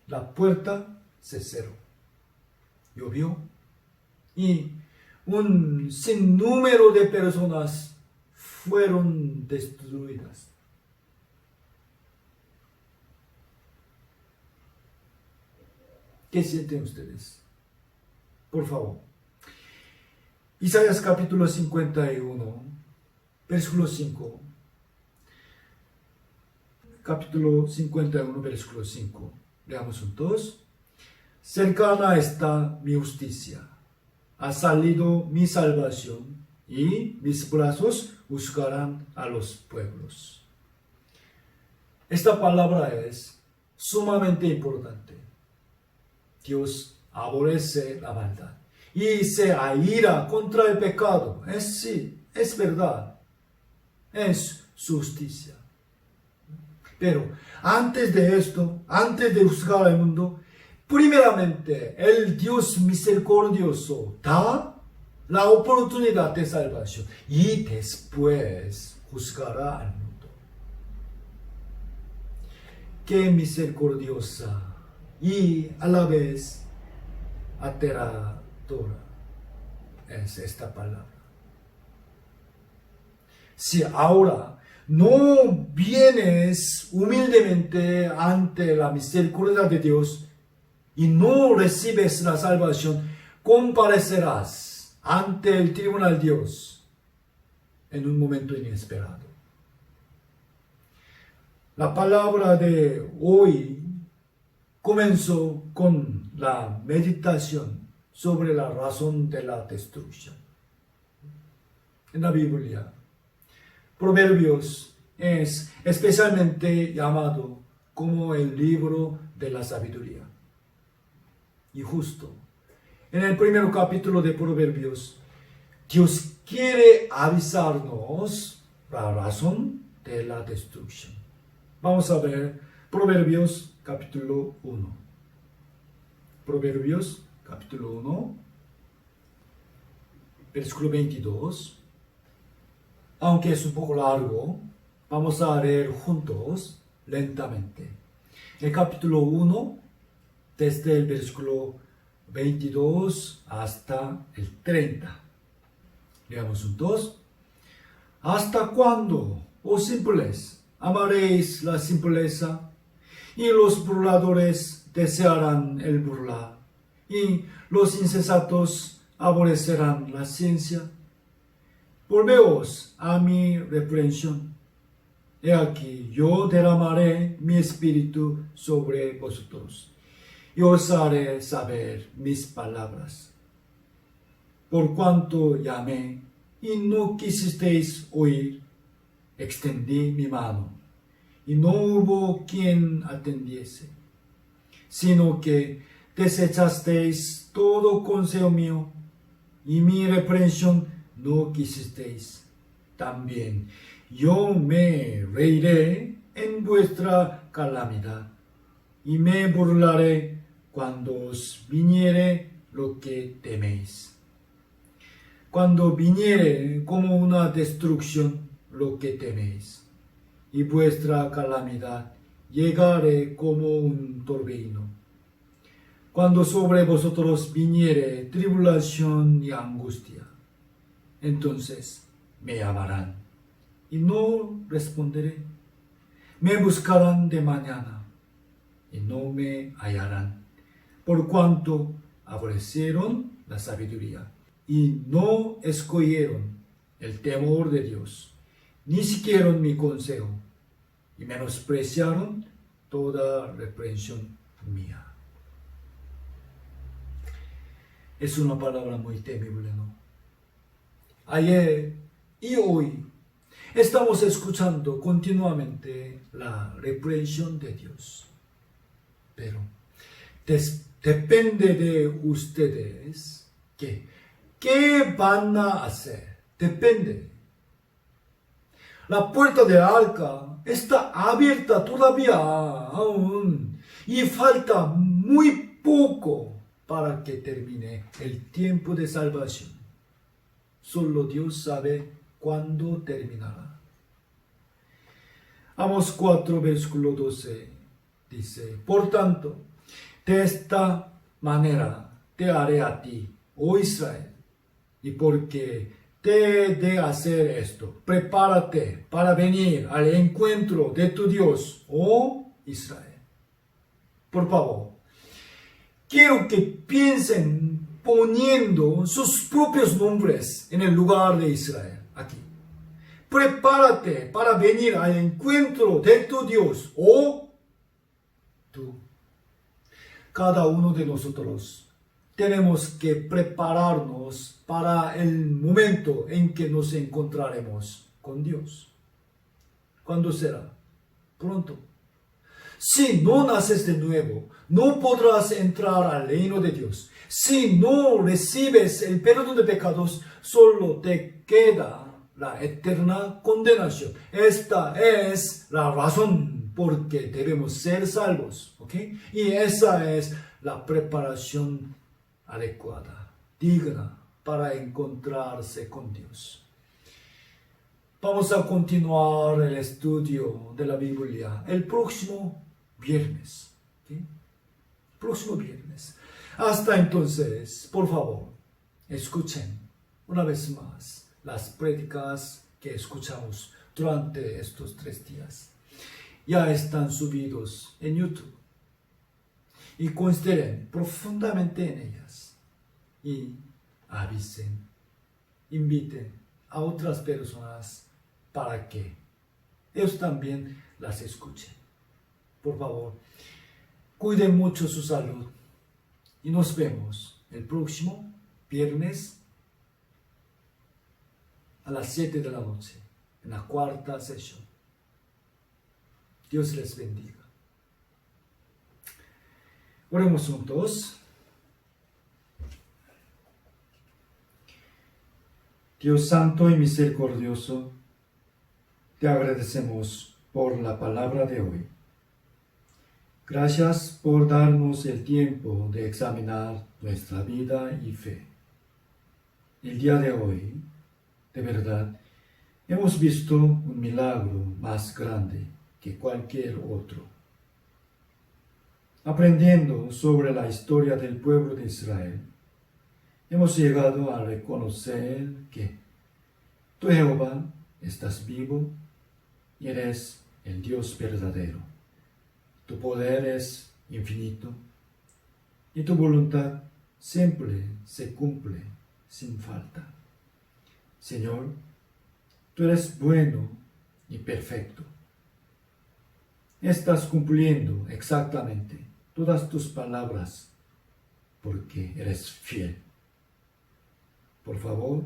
la puerta se cerró. Llovió y un sinnúmero de personas fueron destruidas. ¿Qué sienten ustedes? Por favor. Isaías capítulo 51, versículo 5. Capítulo 51, versículo 5. Leamos juntos. Cercana está mi justicia. Ha salido mi salvación y mis brazos buscarán a los pueblos. Esta palabra es sumamente importante. Dios aborrece la maldad y se aira contra el pecado. Es verdad. Es su justicia. Pero antes de esto, antes de juzgar al mundo, primeramente el Dios misericordioso da la oportunidad de salvación y después juzgará al mundo. Qué misericordiosa y a la vez aterradora es esta palabra. Si ahora no vienes humildemente ante la misericordia de Dios y no recibes la salvación, comparecerás ante el tribunal de Dios en un momento inesperado. La palabra de hoy comenzó con la meditación sobre la razón de la destrucción. En la Biblia, Proverbios es especialmente llamado como el libro de la sabiduría. Y justo en el primer capítulo de Proverbios, Dios quiere avisarnos la razón de la destrucción. Vamos a ver Proverbios capítulo 1. Proverbios capítulo 1, versículo 22. Aunque es un poco largo, vamos a leer juntos lentamente. El capítulo 1, desde el versículo 22 hasta el 30. Leamos juntos. ¿Hasta cuándo, oh simples, amaréis la simpleza? Y los burladores desearán el burlar, y los insensatos aborrecerán la ciencia. Volveos a mi reprensión. He aquí, yo derramaré mi espíritu sobre vosotros, y os haré saber mis palabras. Por cuanto llamé, y no quisisteis oír, extendí mi mano, y no hubo quien atendiese, sino que desechasteis todo consejo mío, y mi reprensión no quisisteis. También yo me reiré en vuestra calamidad, y me burlaré cuando os viniere lo que teméis. Cuando viniere como una destrucción lo que teméis, y vuestra calamidad llegare como un torbellino. Cuando sobre vosotros viniere tribulación y angustia, entonces me llamarán, y no responderé. Me buscarán de mañana, y no me hallarán, por cuanto aborrecieron la sabiduría, y no escogieron el temor de Dios, ni siguieron mi consejo, y menospreciaron toda reprensión mía. Es una palabra muy temible, ¿no? Ayer y hoy estamos escuchando continuamente la reprensión de Dios. Pero depende de ustedes ¿qué van a hacer? Depende. La puerta del arca está abierta todavía aún y falta muy poco para que termine el tiempo de salvación. Solo Dios sabe cuándo terminará. Amos 4, versículo 12 dice, por tanto, de esta manera te haré a ti, oh Israel, y porque te he de hacer esto, prepárate para venir al encuentro de tu Dios, oh Israel. Por favor, quiero que piensen poniendo sus propios nombres en el lugar de Israel, aquí. Prepárate para venir al encuentro de tu Dios, oh tú. Cada uno de nosotros tenemos que prepararnos para el momento en que nos encontraremos con Dios. ¿Cuándo será? Pronto. Si no naces de nuevo, no podrás entrar al reino de Dios. Si no recibes el perdón de pecados, solo te queda la eterna condenación. Esta es la razón por que debemos ser salvos, ¿ok? Y esa es la preparación adecuada, digna para encontrarse con Dios. Vamos a continuar el estudio de la Biblia el próximo viernes, ¿ok? Próximo viernes. Hasta entonces, por favor, escuchen una vez más las prédicas que escuchamos durante estos 3 días. Ya están subidos en YouTube. Y consideren profundamente en ellas. Y avisen, inviten a otras personas para que ellos también las escuchen. Por favor, cuiden mucho su salud. Y nos vemos el próximo viernes a las 7 de la noche, en la 4ª sesión. Dios les bendiga. Oremos juntos. Dios santo y misericordioso, te agradecemos por la palabra de hoy. Gracias por darnos el tiempo de examinar nuestra vida y fe. El día de hoy, de verdad, hemos visto un milagro más grande que cualquier otro. Aprendiendo sobre la historia del pueblo de Israel, hemos llegado a reconocer que tú, Jehová, estás vivo y eres el Dios verdadero. Tu poder es infinito y tu voluntad siempre se cumple sin falta. Señor, tú eres bueno y perfecto. Estás cumpliendo exactamente todas tus palabras porque eres fiel. Por favor,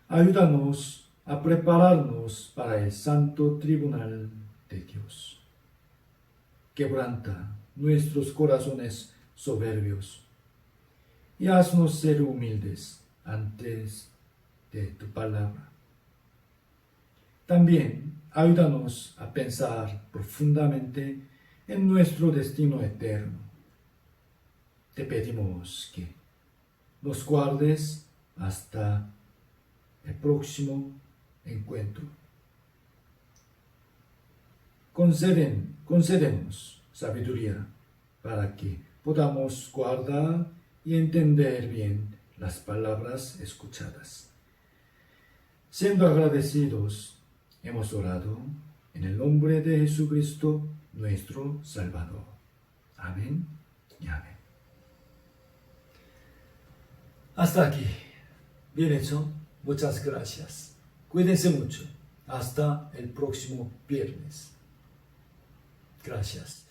ayúdanos a prepararnos para el santo tribunal de Dios. Quebranta nuestros corazones soberbios y haznos ser humildes antes de tu palabra. También ayúdanos a pensar profundamente en nuestro destino eterno. Te pedimos que nos guardes hasta el próximo encuentro. Concédenos sabiduría para que podamos guardar y entender bien las palabras escuchadas. Siendo agradecidos, hemos orado en el nombre de Jesucristo, nuestro Salvador. Amén y amén. Hasta aquí. Bien hecho. Muchas gracias. Cuídense mucho. Hasta el próximo viernes. Gracias.